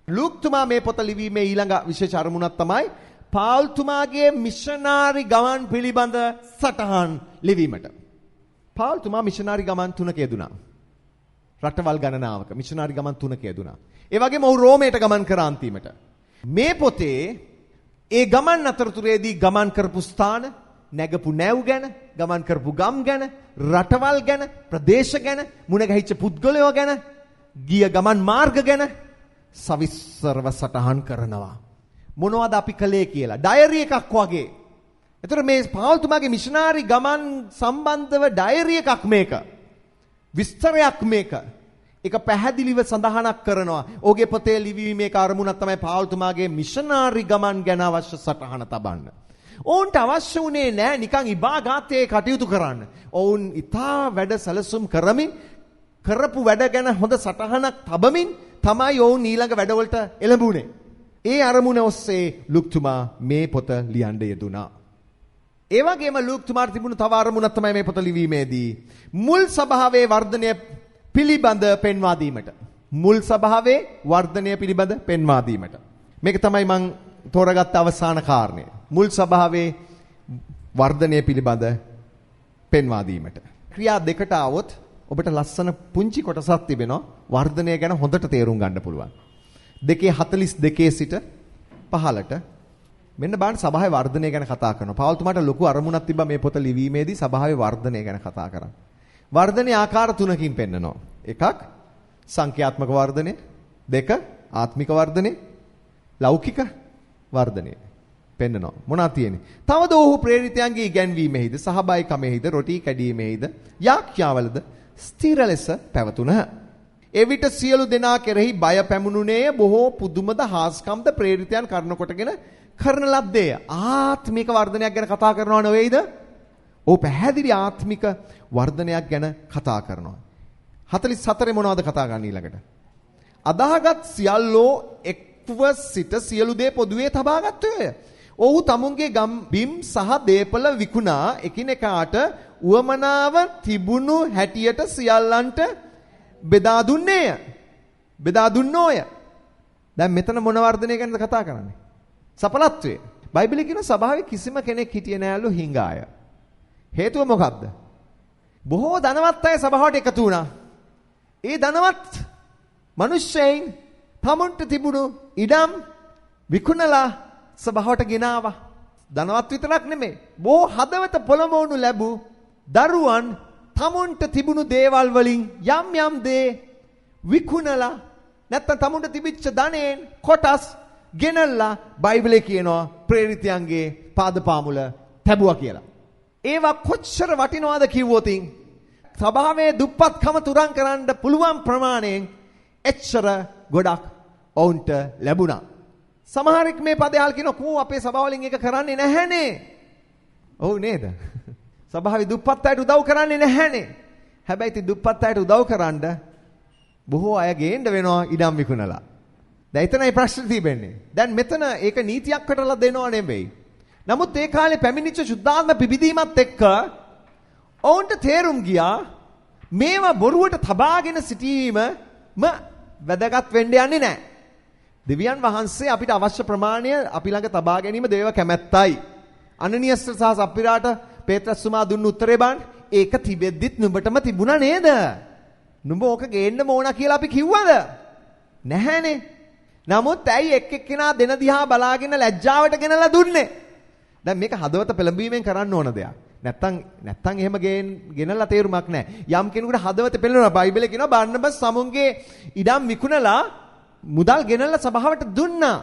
ලූක්තුමා මේ පොත ලිවීමේ ඊළඟ විශේෂ අරමුණක් තමයි පාවුල්තුමාගේ මිෂනාරි ගමන් පිළිබඳ සටහන් ලිවීමට. පාවුල්තුමා මිෂනාරි ගමන් 3ක යෙදුණා. රටවල් ගණනාවක මිෂනාරි ගමන් 3ක යෙදුණා. ඒ වගේම ඔහු රෝමයට ගමන් කර අන්තිමට. මේ පොතේ ඒ ගමන් අතරතුරේදී ගමන් කරපු ස්ථාන, නැගපු නැව් ගැන, ගමන් කරපු ගම් ගැන, රටවල් ගැන, ප්‍රදේශ ගැන, මුණ ගැහිච්ච පුද්ගලයෝ ගැන, ගිය ගමන් මාර්ග ගැන සවිස්තරව සටහන් කරනවා. මොනවද අපි කළේ කියලා. ඩයරි එකක් වගේ. එතකොට මේ පාවුල්තුමාගේ මිෂනාරි ගමන් සම්බන්ධව ඩයරි එකක් මේක. විස්තරයක් මේක. ඒක පැහැදිලිව සඳහනක් කරනවා. ඔහුගේ පොතේ ලිවීමේ කාර්මුණක් තමයි පාවුල්තුමාගේ මිෂනාරි ගමන් ගැන අවශ්‍ය සටහන තබන්න. ඔවුන්ට අවශ්‍ය වුණේ නැහැ නිකන් ඉබාගාතේ කටයුතු කරන්න. ඔවුන් ඊටා වැඩ සැලසුම් කරමින් කරපු වැඩ ගැන හොඳ සටහනක් තබමින් තමයි ඔවුන් ඊළඟ වැඩවලට එළඹුණේ. ඒ අරමුණ ඔස්සේ ලූක්තුමා මේ පොත ලියන්න යෙදුණා. ඒ වගේම ලූක්තුමාට තිබුණු තව අරමුණක් තමයි මේ පොත ලිවීමේදී මුල් සභාවේ වර්ධනය පිළිබඳ පෙන්වා දීමට. මුල් සභාවේ වර්ධනය පිළිබඳ පෙන්වා දීමට. මේක තමයි මම තෝරගත්ත අවසාන කාරණය. මුල් සභාවේ වර්ධනය පිළිබඳ පෙන්වා දීමට. ක්‍රියා දෙකට આવොත් ඔබට ලස්සන පුංචි කොටසක් තිබෙනවා වර්ධනය ගැන හොඳට තේරුම් ගන්න පුළුවන්. 2:42 සිට 15ට මෙන්න බලන්න සභාවේ වර්ධනය ගැන කතා කරනවා. පාවුල්තුමාට ලොකු අරමුණක් තිබ්බා මේ පොත ලිවීමේදී සභාවේ වර්ධනය ගැන කතා කරන්න. වර්ධනයේ ආකාර 3කින් පෙන්නනවා. එකක් සංඛ්‍යාත්මක වර්ධනය, දෙක ආත්මික වර්ධනය, ලෞකික වර්ධනය පෙන්නනවා. මොනවද තියෙන්නේ? තවද ඔහු ප්‍රේරිතයන්ගේ ඉගැන්වීමෙහිද, සහභාගීකමෙහිද, රොටි කැඩීමෙහිද, යාඥාවලද ස්ථිර ලෙස පැවතුණහ. එවිට සියලු දෙනා කෙරෙහි බය පැමුණුනේ බොහෝ පුදුමද හාස්කම්ද ප්‍රේරිතයන් කරන කොටගෙන කරන ලද්දේය. ආත්මික වර්ධනයක් ගැන කතා කරනව නෙවෙයිද? ඔව් පැහැදිලි ආත්මික වර්ධනයක් ගැන කතා කරනවා. 44 මොනවද කතා කරන්නේ ඊළඟට? අදාහගත් සියල්ලෝ එක්ව සිට සියලු දේ පොදුවේ තබාගත්තේය. ඔහු තමුන්ගේ බිම් සහ දේපල විකුණා එකිනෙකාට උවමනාව තිබුණු හැටියට සියල්ලන්ට බෙදා දුන්නේය. බෙදා දුන්නෝය. දැන් මෙතන මොන වර්ධනය ගැනද කතා කරන්නේ? සපලත්වයේ. බයිබලයේ කියන සභාවේ කිසිම කෙනෙක් හිටියේ නෑලු හිඟාය. හේතුව මොකක්ද? බොහෝ ධනවත් අය සභාවට එකතු වුණා. ඒ ධනවත් මිනිස්සෙයින් තමුන්ට තිබුණු ඉඩම් විකුණලා සභාවට ගෙනාවා. ධනවත් විතරක් නෙමෙයි. බොහෝ හදවත පොළඹවනු ලැබූ දරුවන් තමුන්ට තිබුණු දේවල් වලින් යම් යම් දේ විකුණලා නැත්තම් තමුන්ට තිබිච්ච ධනෙන් කොටස් ගෙනල්ලා බයිබලයේ කියනවා ප්‍රේරිතයන්ගේ පාදපාමුල තැබුවා කියලා. ඒවා කොච්චර වටිනවද කිව්වොතින් සභාවේ දුප්පත්කම තුරන් කරන්න පුළුවන් ප්‍රමාණයෙන් එච්චර ගොඩක් ඔවුන්ට ලැබුණා. සමහරෙක් මේ පදේ අහලා කියනවා කෝ අපේ සභාවලින් එක කරන්නේ නැහැනේ. ඔව් නේද? ස්වභාවයෙන් දුප්පත් අයට උදව් කරන්නේ නැහැනේ. හැබැයි ඉතින් දුප්පත් අයට උදව් කරන්න බොහෝ අය ගේන්න වෙනවා ඉඩම් විකුණලා. දැන් එතනයි ප්‍රශ්නේ තිබෙන්නේ. දැන් මෙතන ඒක නීතියක් කටලා දෙනව නෙමෙයි. නමුත් ඒ කාලේ පැමිණිච්ච සුද්ධාත්ම පිබිදීමත් එක්ක ඔවුන්ට තේරුම් ගියා මේවා බොරුවට තබාගෙන සිටීම වැදගත් වෙන්න යන්නේ නැහැ. දෙවියන් වහන්සේ අපිට අවශ්‍ය ප්‍රමාණය අපි ළඟ තබා ගැනීම දේව කැමැත්තයි. අනනියස් සහ සප්පිරාට පේත්‍රස් තුමා දුන්න උත්තරේ බලන්න. ඒක තිබෙද්දිත් නුඹටම තිබුණා නේද? නුඹ ඕක ගේන්න ඕන කියලා අපි කිව්වද? නැහැනේ. නමුත් ඇයි එක් එක්කෙනා දෙන දිහා බලාගෙන ලැජ්ජාවට ගෙනලා දුන්නේ? දැන් මේක හදවත පෙළඹීමෙන් කරන්න ඕන දෙයක්. නැත්තම් එහෙම ගෙනලා තේරුමක් නැහැ. යම් කෙනෙකුට හදවත පෙළෙනවා. බයිබලයේ කියනවා බර්නබස් සමුන්ගේ ඉඩම් විකුණලා මුදල් ගෙනලා සභාවට දුන්නා.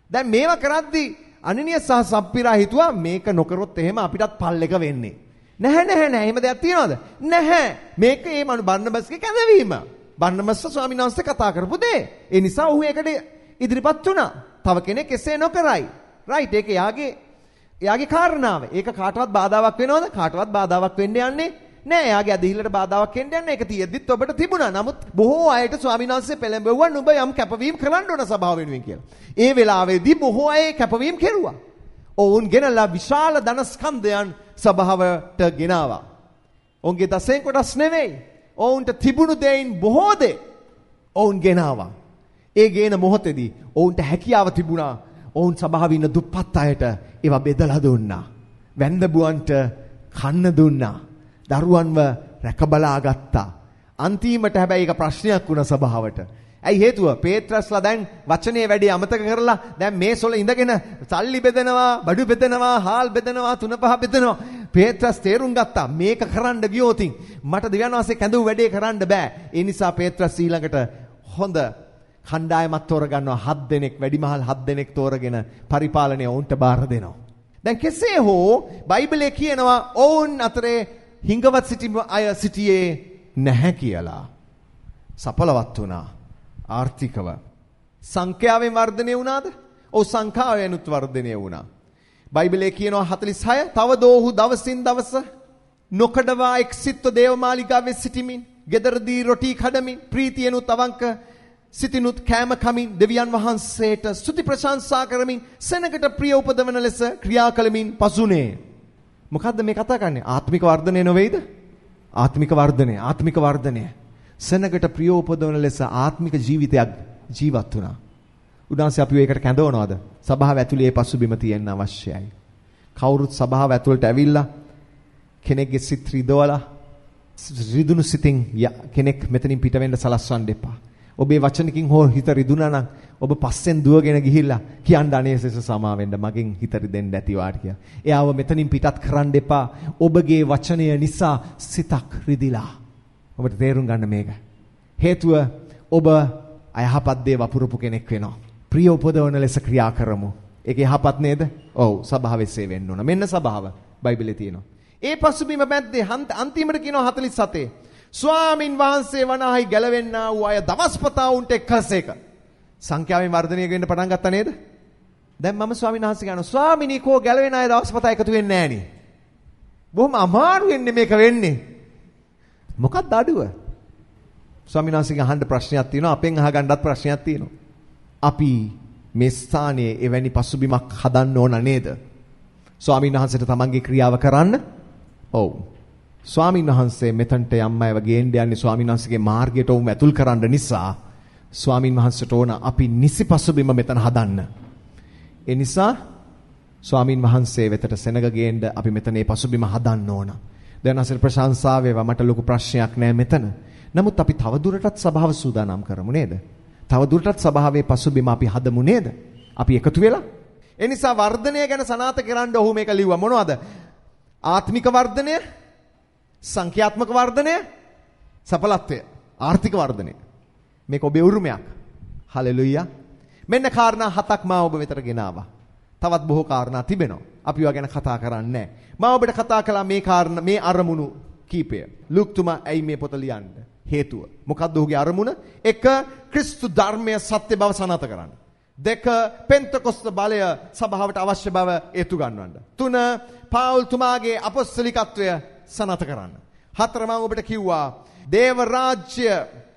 දැන් මේවා කරද්දී අනනිය සහ සප්පිරා හිතුවා මේක නොකරොත් එහෙම අපිටත් පල් එක වෙන්නේ. නැහැ. එහෙම දෙයක් තියනවද? නැහැ. මේක ඒ බර්නබස්ගේ කැඳවීම. බර්නබස් ස්වාමීන් වහන්සේ කතා කරපු දේ. ඒ නිසා ඔහු ඒකට ඉදිරිපත් වුණා. තව කෙනෙක් එසේ නොකරයි. රයිට් ඒක එයාගේ කාරණාව. ඒක කාටවත් බාධාවක් වෙනවද? කාටවත් බාධාවක් වෙන්න යන්නේ නෑ. එයාගේ අදහිල්ලට බාධාවක් වෙන්න යන්නේ. ඒක තියෙද්දිත් ඔබට තිබුණා. නමුත් බොහෝ අයට ස්වාමීන් වහන්සේ පෙළඹෙව්වා නුඹ යම් කැපවීම් කරන්න ඕන සභාව වෙනුවෙන් කියලා. ඒ වෙලාවේදී බොහෝ අය කැපවීම් කෙරුවා. ඔවුන් ගෙනලා විශාල ධනස්කන්ධයන් සභාවට ගෙනාවා. ඔවුන්ගේ දසෙන් කොටස් නෙවෙයි. ඔවුන්ට තිබුණු දෙයින් බොහෝ දේ ඔවුන් ගෙනාවා. ඒ ගේන මොහොතේදී ඔවුන්ට හැකියාව තිබුණා. ඔවුන් සභාවේ ඉන්න දුප්පත් අයට ඒවා බෙදලා දුන්නා. වැන්දබුවන්ට කන්න දුන්නා. දරුවන්ව රැකබලා ගත්තා. අන්තිමට හැබැයි ඒක ප්‍රශ්නයක් වුණා සභාවට. ඇයි හේතුව? පේත්‍රස්ලා දැන් වචනේ වැඩි අමතක කරලා දැන් මේසොල ඉඳගෙන සල්ලි බෙදනවා, බඩු බෙදනවා, හාල් බෙදනවා, තුන පහ බෙදනවා. පේත්‍රස් තේරුම් ගත්තා මේක කරන්න ගියොත් මට දෙවියන් වහන්සේ කැඳවු වැඩේ කරන්න බෑ. ඒ නිසා පේත්‍රස් ඊළඟට හොඳ කණ්ඩායමක් තෝරගන්නවා. 7 දෙනෙක් වැඩිමහල් 7 දෙනෙක් තෝරගෙන පරිපාලනය ඔවුන්ට බාර දෙනවා. දැන් කෙසේ හෝ බයිබලයේ කියනවා ඔවුන් අතරේ හිඟවත් අය සිටියේ නැහැ කියලා. සඵලවත් වුණා. ආර්ථිකව සංඛ්‍යාවෙන් වර්ධනය වුණාද? ඔව් සංඛ්‍යාවෙනුත් වර්ධනය වුණා. බයිබලයේ කියනවා 46 තව දෝහු දවසින් දවස නොකඩවා එක්සිත්ව දේවමාලිගාවේ සිටිමින්, ගෙදරදී රොටි කඩමින්, ප්‍රීතියනුත් අවංක සිටිනුත් කෑම කමින්, දෙවියන් වහන්සේට ස්තුති ප්‍රශංසා කරමින්, සෙනඟට ප්‍රිය උපදවන ලෙස ක්‍රියා කළමින් පසුනේ. මොකද්ද මේ කතා කරන්නේ? ආත්මික වර්ධනය නොවේද? ආත්මික වර්ධනය. සෙනඟට ප්‍රිය උපදවන ලෙස ආත්මික ජීවිතයක් ජීවත් වුණා. උදාහරණයක් අපි ඒකට කැඳවනවද? සභාව ඇතුලේ පසුබිම තියෙන්න අවශ්‍යයි. කවුරුත් සභාව ඇතුළට ඇවිල්ලා කෙනෙක්ගේ සිත් රිදවලා රිදුණු සිතින් කෙනෙක් මෙතනින් පිට වෙන්න සලස්වන්න එපා. ඔබේ වචනකින් හෝ හිත රිදුණා නම් ඔබ පස්සෙන් දුවගෙන ගිහිල්ලා කියන්න අනේසෙස සමා වෙන්න මගෙන් හිත රිදෙන්න ඇති වාට කියලා. එයාව මෙතනින් පිටත් කරන්න එපා. ඔබගේ වචනය නිසා සිතක් රිදිලා. ඔබට තේරුම් ගන්න මේක. හේතුව ඔබ අයහපත් දේ වපුරපු කෙනෙක් වෙනවා. ප්‍රිය උපදවන ලෙස ක්‍රියා කරමු. ඒක යහපත් නේද? ඔව් සභාවෙසේ වෙන්න ඕන. මෙන්න සභාව බයිබලයේ තියෙනවා. ඒ පසුබිම මැද්දේ අන්තිමට කියනවා 47 ස්වාමින් වහන්සේ වනාහි ගැලවෙන්නා වූ අය දවස්පතා උන්ට එක්කසේක. සංඛ්‍යාවෙන් වර්ධනය වෙන්න පටන් ගත්තා නේද? දැන් මම ස්වාමීන් වහන්සේ කියනවා ස්වාමිනී කෝ ගැලවෙන අය දවස්පතා එකතු වෙන්නේ නැහනේ. බොහොම අමාරුවෙන් මේක වෙන්නේ. මොකක්ද අඩුව? ස්වාමීන් වහන්සේගෙන් අහන්න ප්‍රශ්නයක් තියෙනවා, අපෙන් අහගන්නත් ප්‍රශ්නයක් තියෙනවා. අපි මේ ස්ථානයේ එවැනි පසුබිමක් හදන්න ඕන නේද? ස්වාමීන් වහන්සේට තමන්ගේ ක්‍රියාව කරන්න. ඔව්. ස්වාමීන් වහන්සේ මෙතනට යම් අයව ගේන්න යන්නේ ස්වාමීන් වහන්සේගේ මාර්ගයට උන් ඇතුල් කරන්න නිසා ස්වාමීන් වහන්සේට ඕන අපි නිසි පසුබිම මෙතන හදන්න. ඒ නිසා ස්වාමීන් වහන්සේ වෙතට සෙනග ගේන්න අපි මෙතන මේ පසුබිම හදන්න ඕන. දැන් අසල් ප්‍රශංසාව වේවා, මට ලොකු ප්‍රශ්නයක් නෑ මෙතන. නමුත් අපි තවදුරටත් සභාව සූදානම් කරමු නේද? තවදුරටත් සභාවේ පසුබිම අපි හදමු නේද? අපි එකතු වෙලා. ඒ නිසා වර්ධනය ගැන සනාත කරන්න ඔහු මේක ලිව්වා. මොනවද? ආත්මික වර්ධනය, සංඛ්‍යාත්මක වර්ධනය, සඵලත්වය, ආර්ථික වර්ධනය. මේක ඔබේ උරුමයක්. හලෙලුයා. මෙන්න කාරණා 7ක් මා ඔබ වෙතට ගෙනාවා. තවත් බොහෝ කාරණා තිබෙනවා. අපි ඒවා ගැන කතා කරන්නේ නැහැ. මම ඔබට කතා කළා මේ කාරණා, මේ අරමුණු කීපය. ලූක් තුමා ඇයි මේ පොත ලියන්න? හේතුව. මොකක්ද ඔහුගේ අරමුණ? එක, ක්‍රිස්තු ධර්මයේ සත්‍ය බව සනාථ කරන්න. දෙක පෙන්තකොස්ත බලය සභාවට අවශ්‍ය බව ඒතු ගන්නවන්න. 3 පාවුල් තුමාගේ අපොස්තලිකත්වය සනත කරන්න. 4 මම ඔබට කිව්වා දේව රාජ්‍ය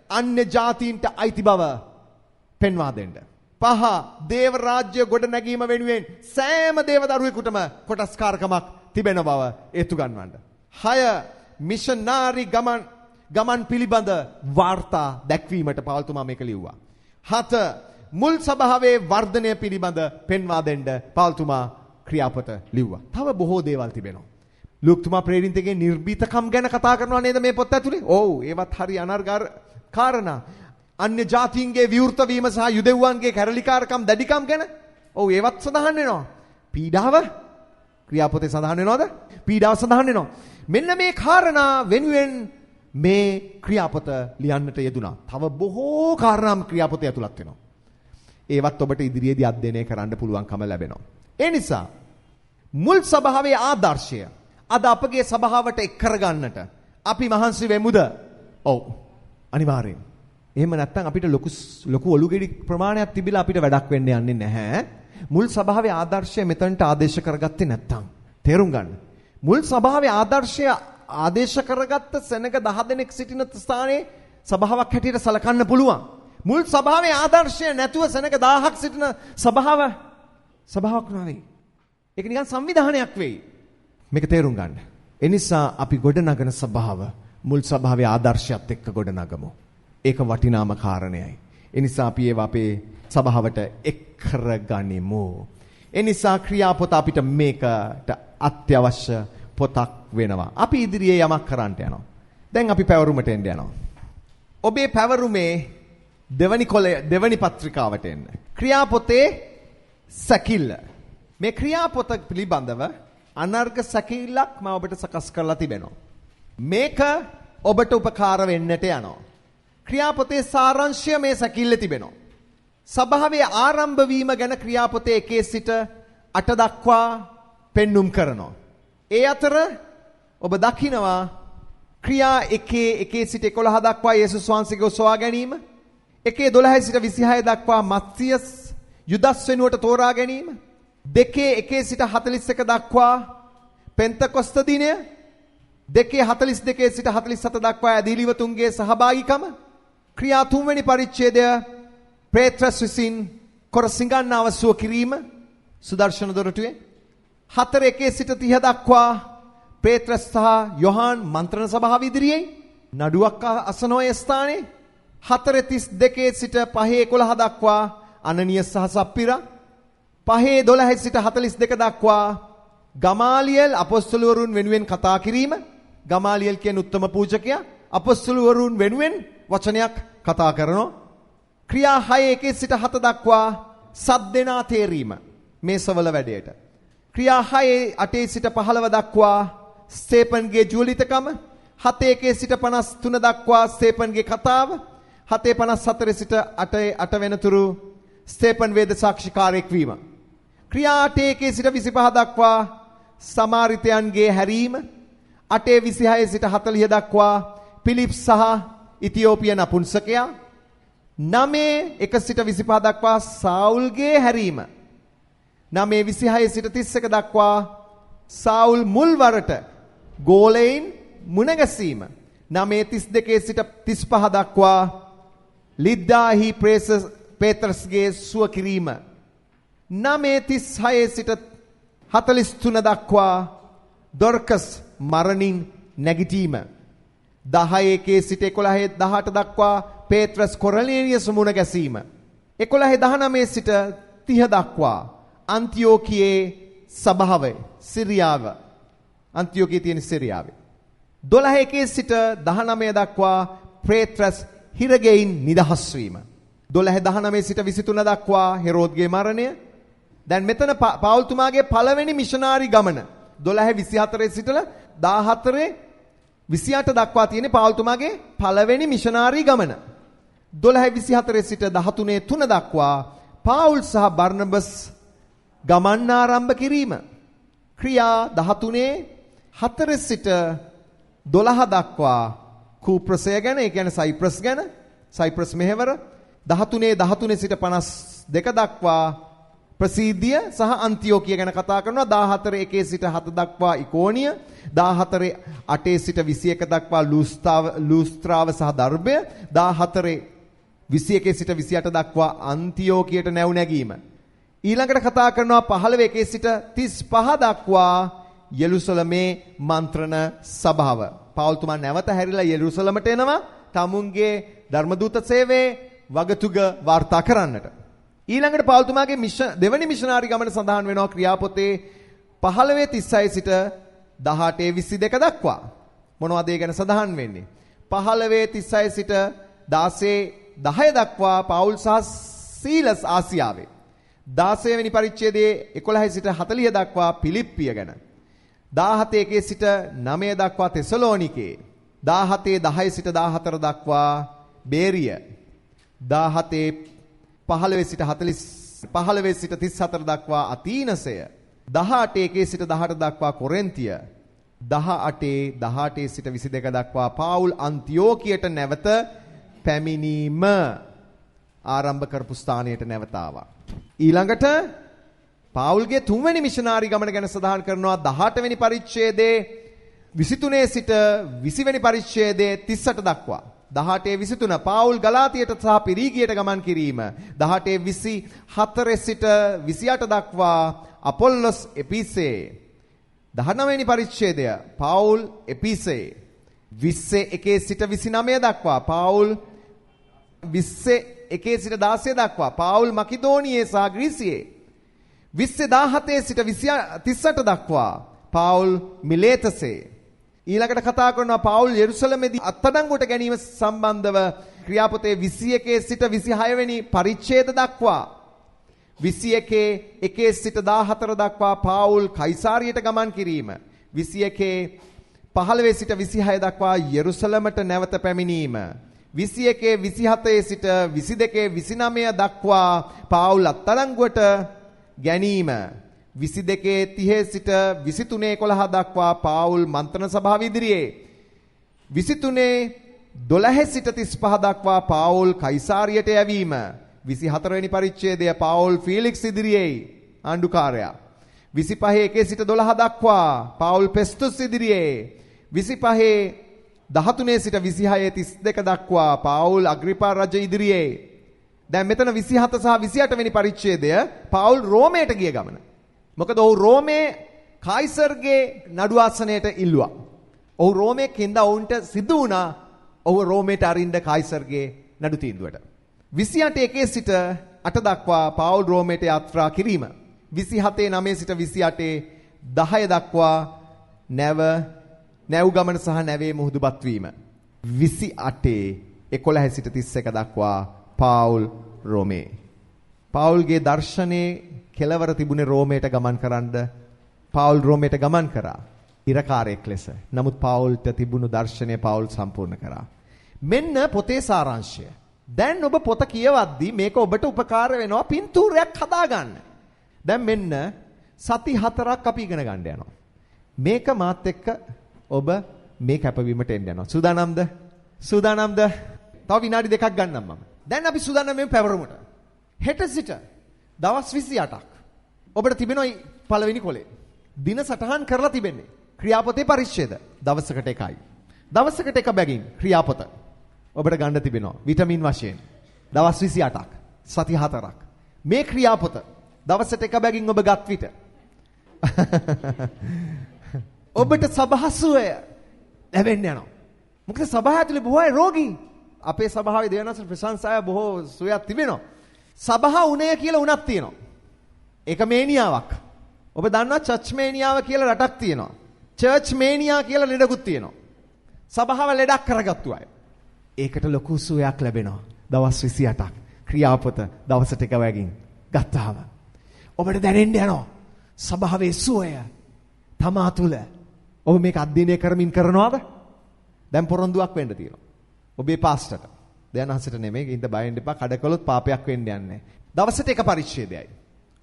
අන්‍ය ජාතීන්ට අයිති බව පෙන්වා දෙන්න. 5 දේව රාජ්‍ය ගොඩ නැගීම වෙනුවෙන් සෑම දේව දරුවෙකුටම කොටස්කාරකමක් තිබෙන බව ඒතු ගන්නවන්න. 6 මිෂනාරි ගමන් පිළිබඳ වාර්තා දැක්වීමට පාවුල් තුමා මේක ලිව්වා. 7 මුල් සභාවේ වර්ධනය පිළිබඳ පෙන්වා දෙන්න පාවුල් තුමා ක්‍රියාපත ලිව්වා. තව බොහෝ දේවල් තිබෙනවා. ලූක් තුමා ප්‍රේරිතගේ නිර්භීතකම් ගැන කතා කරනවා නේද මේ පොත් ඇතුලේ? ඔව් ඒවත් හරි අනර්ගාර කාරණා. අන්‍ය ජාතීන්ගේ විවෘත වීම සහ යුදෙව්වන්ගේ කැරලිකාරකම් දැඩිකම් ගැන ඔව් ඒවත් සඳහන් වෙනවා. පීඩාව ක්‍රියාපතේ සඳහන් වෙනවද? පීඩාව සඳහන් වෙනවා. මෙන්න මේ කාරණා වෙනුවෙන් මේ ක්‍රියාපත ලියන්නට යෙදුනා. තව බොහෝ කාරණා ක්‍රියාපතේ ඇතුළත් වෙනවා. ඒවත් ඔබට ඉදිරියේදී අධ්‍යයනය කරන්න පුළුවන්කම ලැබෙනවා. ඒ නිසා මුල් සභාවේ ආදර්ශය අද අපගේ සභාවට එක් කරගන්නට අපි මහන්සි වෙමුද? ඔව් අනිවාර්යෙන්. එහෙම නැත්නම් අපිට ලොකු ඔලුගෙඩි ප්‍රමාණයක් තිබිලා අපිට වැඩක් වෙන්න යන්නේ නැහැ. මුල් සභාවේ ආදර්ශය මෙතනට ආදේශ කරගත්තේ නැත්නම් තේරුම් ගන්න. මුල් සභාවේ ආදර්ශය ආදේශ කරගත්ත සෙනඟ 10 දෙනෙක් සිටින ස්ථානයේ සභාවක් හැටියට සලකන්න පුළුවන්. මුල් සභාවේ ආදර්ශය නැතුව සෙනඟ 1000ක් සිටින සභාවක් නෙවෙයි. ඒක නිකන් සංවිධානයක් වෙයි. මේක තේරුම් ගන්න. ඒ නිසා අපි ගොඩනගන සභාව මුල් සභාවේ ආදර්ශයත් එක්ක ගොඩනගමු. ඒක වටිනාම කාරණයයි. ඒ නිසා අපි ඒව අපේ සභාවට එක් කරගනිමු. ඒ නිසා ක්‍රියාපොත අපිට මේකට අත්‍යවශ්‍ය පොතක් වෙනවා. අපි ඉදිරියේ යමක් කරන්න යනවා. දැන් අපි පැවරුමට එන්න යනවා. ඔබේ පැවරුමේ දෙවනි පත්‍රිකාවට එන්න. ක්‍රියාපොතේ සැකිල්ල. මේ ක්‍රියාපොත පිළිබඳව අනර්ග සැකිල්ලක් මම ඔබට සකස් කරලා තිබෙනවා. මේක ඔබට උපකාර වෙන්නට යනවා. ක්‍රියාපොතේ සාරාංශය මේ සැකිල්ලේ තිබෙනවා. සභාවේ ආරම්භ වීම ගැන ක්‍රියාපොතේ 1 සිට 8 දක්වා පෙන්눔 කරනවා. ඒ අතර ඔබ දකිනවා ක්‍රියා 1 සිට 11 දක්වා යේසුස් වහන්සේගේ සොයා ගැනීම. 1:12 සිට 26 දක්වා මත්තියස් යුදස් වෙනුවට තෝරා ගැනීම. 2:1 සිට 41 දක්වා පෙන්තකොස්ත දිනය. 2:42 සිට 47 දක්වා ඇදහිලිවතුන්ගේ සහභාගීකම. ක්‍රියා 3 වෙනි පරිච්ඡේදය පේත්‍රස් විසින් කොරසිඟන්නාව සුව කිරීම සුදර්ශන දොරටුවේ. 4:1 සිට 30 දක්වා පේත්‍රස් සහ යොහාන් මන්ත්‍රණ සභාව ඉදිරියේ නඩුවක් අසනෝයේ ස්ථානයේ. 4:32 සිට 5:11 දක්වා අනනිය සහ සප්පිරා. 5:12 සිට 42 දක්වා ගමාලියල් අපොස්තලවරුන් වෙනුවෙන් කතා කිරීම. ගමාලියල් කියන උත්තම පූජකයා අපොස්තලවරුන් වෙනුවෙන් වචනයක් කතා කරනවා. ක්‍රියා 6:1 සිට 7 දක්වා සද්දෙනා තේරීම මේසවල වැඩේට. ක්‍රියා 6:8 සිට 15 දක්වා ස්තේපන්ගේ ජූලිතකම. 7:1 සිට 53 දක්වා ස්තේපන්ගේ කතාව. 7:54 සිට 8 වෙනතුරු ස්තේපන් වේද සාක්ෂිකාරයෙක් වීම. ක්‍රියා 8:1 සිට 25 දක්වා සමාරිතයන්ගේ හැරීම. 8:26 සිට 40 දක්වා පිලිප් සහ ඉතියෝපිය නපුංසකයා. 9:1 සිට 25 දක්වා සාවුල්ගේ හැරීම. 9:26 සිට 31 දක්වා සාවුල් මුල්වරට ගෝලයින් මුණගැසීම. 9:32 සිට 35 දක්වා ලිද්දාහි පේත්‍රස්ගේ සුව කිරීම. 9:36 සිට 43 දක්වා දොර්කස් මරණින් නැගිටීම. 10:1 සිට 11:18 දක්වා පේත්‍රස් කොරනේලියස් මුණ ගැසීම. 11:19 සිට 30 දක්වා අන්තිෝකියේ සභාවේ සිරියාව. අන්තිෝකියේ තියෙන සිරියාවේ. 12:1 සිට 19 දක්වා පේත්‍රස් හිරගෙයින් නිදහස් වීම. 12:19 සිට 23 දක්වා හෙරෝද්ගේ මරණය. දැන් මෙතන පාවුල් තුමාගේ පළවෙනි මිෂනාරි ගමන 12:24 සිටලා 14:28 දක්වා තියෙන පාවුල් තුමාගේ පළවෙනි මිෂනාරි ගමන. 12:24 සිට 13:3 දක්වා පාවුල් සහ බර්නබස් ගමන් ආරම්භ කිරීම. ක්‍රියා 13:4 සිට 12 දක්වා කූප්‍රසය ගැන, ඒ කියන්නේ සයිප්‍රස් ගැන, සයිප්‍රස් මෙහෙවර. 13:13 සිට 50 2 දක්වා ප්‍රසීදිය සහ අන්තිෝකිය ගැන කතා කරනවා. 14 1 සිට 7 දක්වා ඉකෝනිය, 14 8 සිට 21 දක්වා ලූස්ත්‍රාව සහ දර්බය, 14 21 සිට 28 දක්වා අන්තිෝකියට නැව් නැගීම. ඊළඟට කතා කරනවා 15 1 සිට 35 දක්වා යෙරුසලමේ මන්ත්‍රණ සභාව. පවුල්තුමා නැවත හැරිලා යෙරුසලමට එනවා තමුන්ගේ ධර්මදූත සේවයේ වගතුග වාර්තා කරන්නට. ඊළඟට පවුල්තුමාගේ දෙවනි මිෂනාරි ගමන සඳහන් වෙනවා ක්‍රියාපොතේ 15:36 සිට 18:22 දක්වා. මොනවද ඒ ගැන සඳහන් වෙන්නේ? 15:36 සිට 16:10 දක්වා පවුල් සහ සීලස් ආසියාවේ. 16 වෙනි පරිච්ඡේදයේ 11 සිට 40 දක්වා පිලිප්පිය ගැන. 17 1 සිට 9 දක්වා තෙසලෝනිකේ. 17 10 සිට 14 දක්වා බේරිය. 17 15 සිට 15 සිට 34 දක්වා අතීනසය. 18 1 සිට 18 දක්වා කොරින්තිය. 18 සිට 22 දක්වා පාවුල් අන්තිෝකියට නැවත පැමිණීම ආරම්භ කරපු ස්ථානයට නැවත ආවා. ඊළඟට පාවුල්ගේ 3 වෙනි මිෂනාරි ගමන ගැන සඳහන් කරනවා 18 වෙනි පරිච්ඡේදයේ 23 සිට 20 වෙනි පරිච්ඡේදයේ 38 දක්වා. 18:23 පාවුල් ගලාතියට සහ පිරීගියට ගමන් කිරීම. 18:24 සිට 28 දක්වා අපොල්ලොස් එපිසේ. 19 වෙනි පරිච්ඡේදය පාවුල් එපිසේ. 21 සිට 29 දක්වා පාවුල් 21 සිට 16 දක්වා පාවුල් මකිදෝනියේ සහ ග්‍රීසියේ. 17 සිට 38 දක්වා පාවුල් මිලේතසේ. ඊළඟට කතා කරනවා පාවුල් යෙරුසලමේදී අත්අඩංගුවට ගැනීම සම්බන්ධව ක්‍රියාපොතේ 21 සිට 26 වෙනි පරිච්ඡේද දක්වා. 21 1 සිට 14 දක්වා පාවුල් කයිසාරියට ගමන් කිරීම. 21 15 සිට 26 දක්වා යෙරුසලමට නැවත පැමිණීම. 21 27 සිට 22 29 දක්වා පාවුල් අත්අඩංගුවට ගැනීම. 22 30 සිට 23 11 දක්වා පාවුල් මන්ත්‍රණ සභාව ඉදිරියේ. 23 12 සිට 35 දක්වා පාවුල් කයිසාරියට යැවීම. 24 වෙනි පරිච්ඡේදය පාවුල් ෆීලික්ස් ඉදිරියේ ආණ්ඩුකාරයා. 25 1 සිට 12 දක්වා පාවුල් පෙස්තුස් ඉදිරියේ. 25 13 සිට 26 32 දක්වා පාවුල් අග්‍රිපා රජ ඉදිරියේ. දැන් මෙතන 27 සහ 28 වෙනි පරිච්ඡේදය පාවුල් රෝමයට ගිය ගමන. මොකද ඔහු රෝමේ කායිසර්ගේ නඩු ආසනයට ඉල්ලුවා. ඔහු රෝමේ කින්ද ඔවුන්ට සිදු වුණා ඔහු රෝමයට අරින්න කායිසර්ගේ නඩු තීන්දුවට. 28 1 සිට 8 දක්වා පාවුල් රෝමයට යාත්‍රා කිරීම. 27 9 සිට 28 10 දක්වා නැව් ගමන සහ නැවේ මුහුදුබත් වීම. 28 11 සිට 31 දක්වා පාවුල් රෝමේ. පාවුල්ගේ දර්ශනේ කෙලවර තිබුණේ රෝමයට ගමන් කරන්න. පාවුල් රෝමයට ගමන් කරා ඉරකාරයෙක් ලෙස. නමුත් පාවුල්ට තිබුණු දර්ශනය පාවුල් සම්පූර්ණ කරා. මෙන්න පොතේ සාරාංශය. දැන් ඔබ පොත කියවද්දී මේක ඔබට උපකාර වෙනවා පින්තූරයක් හදාගන්න. දැන් මෙන්න සති 4ක් අපි ඉගෙන ගන්න යනවා. මේක මාත් එක්ක ඔබ මේ කැපවීමට එන්න යනවා. සූදානම්ද? සූදානම්ද? තව විනාඩි 2ක් ගන්නම් මම. දැන් අපි සූදානම් වෙමු පැවරුමට. හෙට සිට දවස් 28ක් ඔබට තිබෙනවා පළවෙනි කොලේ. දින සටහන් කරලා තිබෙන්නේ. ක්‍රියාපොතේ පරිච්ඡේද දවසකට එකයි. දවසකට එක බැගින් ක්‍රියාපොත ඔබට ගන්න තිබෙනවා විටමින් වශයෙන්. දවස් 28ක් සති 4ක්. මේ ක්‍රියාපොත දවසට එක බැගින් ඔබ ගත් විට ඔබට සබහසුවය ලැබෙන්න යනවා. මොකද සභාව ඇතුලේ බොහෝ අය රෝගී. අපේ සභාවේ දෙවනසල් ප්‍රශංසාය බොහෝ සුවයක් තිබෙනවා. සභා උණය කියලා උණක් තියෙනවා. ඒක මේනියාවක්. ඔබ දන්නවා චර්ච් මේනියාව කියලා රටක් තියෙනවා. චර්ච් මේනියා කියලා ලෙඩකුත් තියෙනවා. සභාව ලෙඩක් කරගත්තු අය. ඒකට ලොකු සුවයක් ලැබෙනවා. දවස් 28ක් ක්‍රියාපොත දවසට එක වැගින් ගත්තාම ඔබට දැනෙන්න යනවා සභාවේ සුවය තමා තුළ. ඔබ මේක අධ්‍යයනය කරමින් කරනවාද? දැන් පොරොන්දුවක් වෙන්න තියෙනවා. ඔබේ පාස්ටර්ට. දැන් අහසට නෙමෙයි ඉඳ බයෙන් දෙපා කඩකලොත් පාපයක් වෙන්න යන්නේ. දවසට එක පරිච්ඡේදයයි.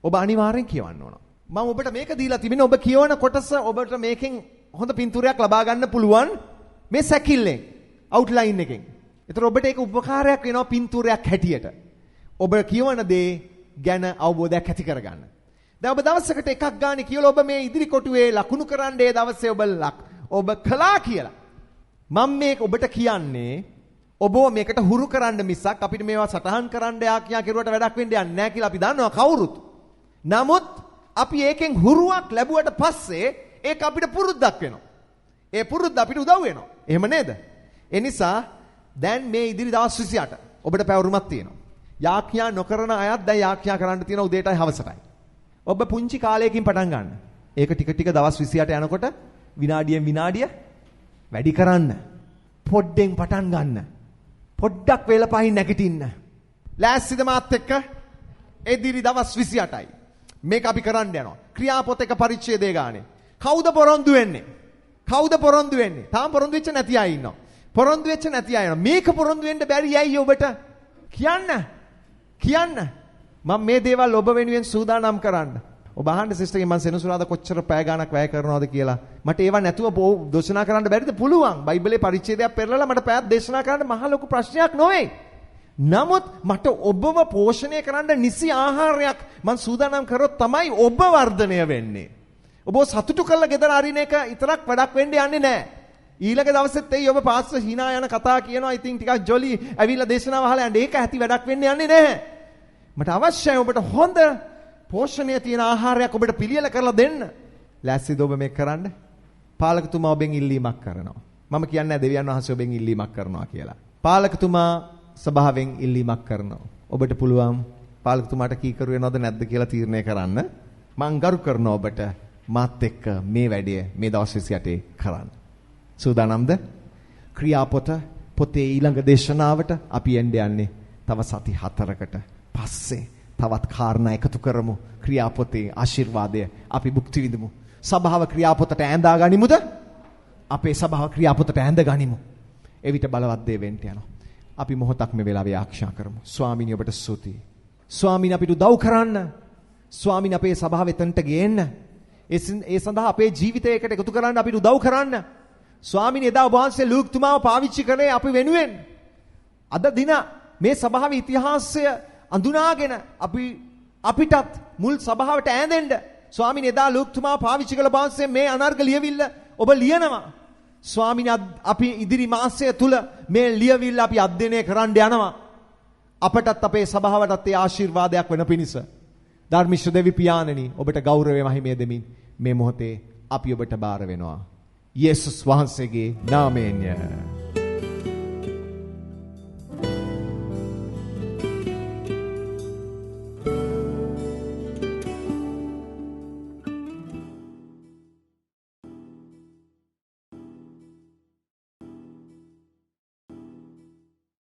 ඔබ අනිවාර්යෙන් කියවන්න ඕන. මම ඔබට මේක දීලා තිබෙන ඔබ කියවන කොටස ඔබට මේකෙන් හොඳ පින්තූරයක් ලබා ගන්න පුළුවන් මේ සැකිල්ලෙන් අවුට්ලයින් එකෙන්. ඒතර ඔබට ඒක උපකාරයක් වෙනවා පින්තූරයක් හැටියට. ඔබ කියවන දේ ගැන අවබෝධයක් ඇති කරගන්න. දැන් ඔබ දවසකට එකක් ගානේ කියලා ඔබ මේ ඉදිරි කොටුවේ ලකුණු කරන්න ඒ දවසේ ඔබ කළා කියලා. මම මේක ඔබට කියන්නේ ඔබ මේකට හුරු කරන්න මිසක් අපිට මේවා සටහන් කරන්න යා කෙරුවට වැඩක් වෙන්න යන්නේ නැහැ කියලා අපි දන්නවා කවුරුත්. නමුත් අපි ඒකෙන් හුරුවක් ලැබුවට පස්සේ ඒක අපිට පුරුද්දක් වෙනවා. ඒ පුරුද්ද අපිට උදව් වෙනවා. එහෙම නේද? ඒ නිසා දැන් මේ ඉදිරි දවස් 28 ඔබට පැවරුමක් තියෙනවා. යාඥා නොකරන අයත් දැන් යාඥා කරන්න තියෙන උදේටයි හවසටයි. ඔබ පුංචි කාලයකින් පටන් ගන්න. ඒක ටික ටික දවස් 28 යනකොට විනාඩියෙන් විනාඩිය වැඩි කරන්න. පොඩ්ඩෙන් පටන් ගන්න. පොඩ්ඩක් වේල පහින් නැගිටින්න. ලෑස්තිද මාත් එක්ක? ඉදිරි දවස් 28යි. මේක අපි කරන්න යනවා. ක්‍රියාපොත එක පරිච්ඡේදය ගානේ. කවුද පොරොන්දු වෙන්නේ? කවුද පොරොන්දු වෙන්නේ? තාම පොරොන්දු වෙච්ච නැති අය ඉන්නවා. පොරොන්දු වෙච්ච නැති අය ඉන්නවා. මේක පොරොන්දු වෙන්න බැරි ඇයි ඔබට? කියන්න. මම මේ දේවල් ඔබ වෙනුවෙන් සූදානම් කරන්න. ඔබ අහන්න සිස්ටර්ගෙන් මම සෙනසුරාදා කොච්චර පැය ගාණක් වැය කරනවද කියලා. මට ඒවා නැතුව දේශනා කරන්න බැරිද? පුළුවන්. බයිබලයේ පරිච්ඡේදයක් පෙරලලා මට පැයක් දේශනා කරන්න මහ ලොකු ප්‍රශ්නයක් නොවේ. නමුත් මට ඔබව පෝෂණය කරන්න නිසි ආහාරයක් මම සූදානම් කරොත් තමයි ඔබ වර්ධනය වෙන්නේ. ඔබ සතුටු කරලා ගෙදර අරින එක විතරක් වැඩක් වෙන්න යන්නේ නැහැ. ඊළඟ දවසෙත් එයි ඔබ පාස්ටර් hina යන කතා කියනවා. ඉතින් ටිකක් ජොලි ඇවිල්ලා දේශනාව අහලා යන්න. ඒක ඇති වැඩක් වෙන්න යන්නේ නැහැ. මට අවශ්‍යයි ඔබට හොඳ පෝෂණය තියෙන ආහාරයක් ඔබට පිළියෙල කරලා දෙන්න. ලෑස්තිද ඔබ මේක කරන්න? පාලකතුමා ඔබෙන් ඉල්ලීමක් කරනවා. මම කියන්නේ දෙවියන් වහන්සේ ඔබෙන් ඉල්ලීමක් කරනවා කියලා. පාලකතුමා සභාවෙන් ඉල්ලීමක් කරනවා. ඔබට පුළුවන් පාලකතුමාට කීකරු වෙනවද නැද්ද කියලා තීරණය කරන්න. මම ගරු කරනවා ඔබට මාත් එක්ක මේ වැඩය මේ දවස් 28 කරන්න. සූදානම්ද? පොතේ ඊළඟ දේශනාවට අපි යන්නේ තව සති 4කට පස්සේ තවත් කාරණා එකතු කරමු. ක්‍රියාපොතේ ආශිර්වාදය අපි භුක්ති විඳමු. සභාව ක්‍රියාපොතට ඇඳා ගනිමුද? අපේ සභාව ක්‍රියාපොතට ඇඳ ගනිමු. එවිට බලවත් දේ වෙන්න යනවා. අපි මොහොතක් මේ වෙලාවේ ආක්ෂා කරමු. ස්වාමීනි ඔබට ස්තුතියි. ස්වාමීනි අපිට උදව් කරන්න. ස්වාමීනි අපේ සභාව එතනට ගේන්න. ඒ සඳහා අපේ ජීවිතයකට එකතු කරන්න අපිට උදව් කරන්න. ස්වාමීනි එදා ඔබ වහන්සේ ලූක්තුමාව පාවිච්චි කරේ අපි වෙනුවෙන්. අද දින මේ සභාවේ ඉතිහාසය අඳුනාගෙන අපිටත් මුල් සභාවට ඈඳෙන්න ස්වාමීනි එදා ලූක්තුමාව පාවිච්චි කළ වහන්සේ මේ අනර්ග ලියවිල්ල ඔබ ලියනවා. ස්වාමීනි අපි ඉදිරි මාසය තුල මේ ලියවිල්ල අපි අධ්‍යයනය කරන්න යනවා. අපටත් අපේ සභාවටත් ඒ ආශිර්වාදයක් වෙන පිණිස ධර්මිෂ්ඨ දෙවි පියාණනි ඔබට ගෞරවය මහිමය දෙමින් මේ මොහොතේ අපි ඔබට බාර වෙනවා. යේසුස් වහන්සේගේ නාමයෙන්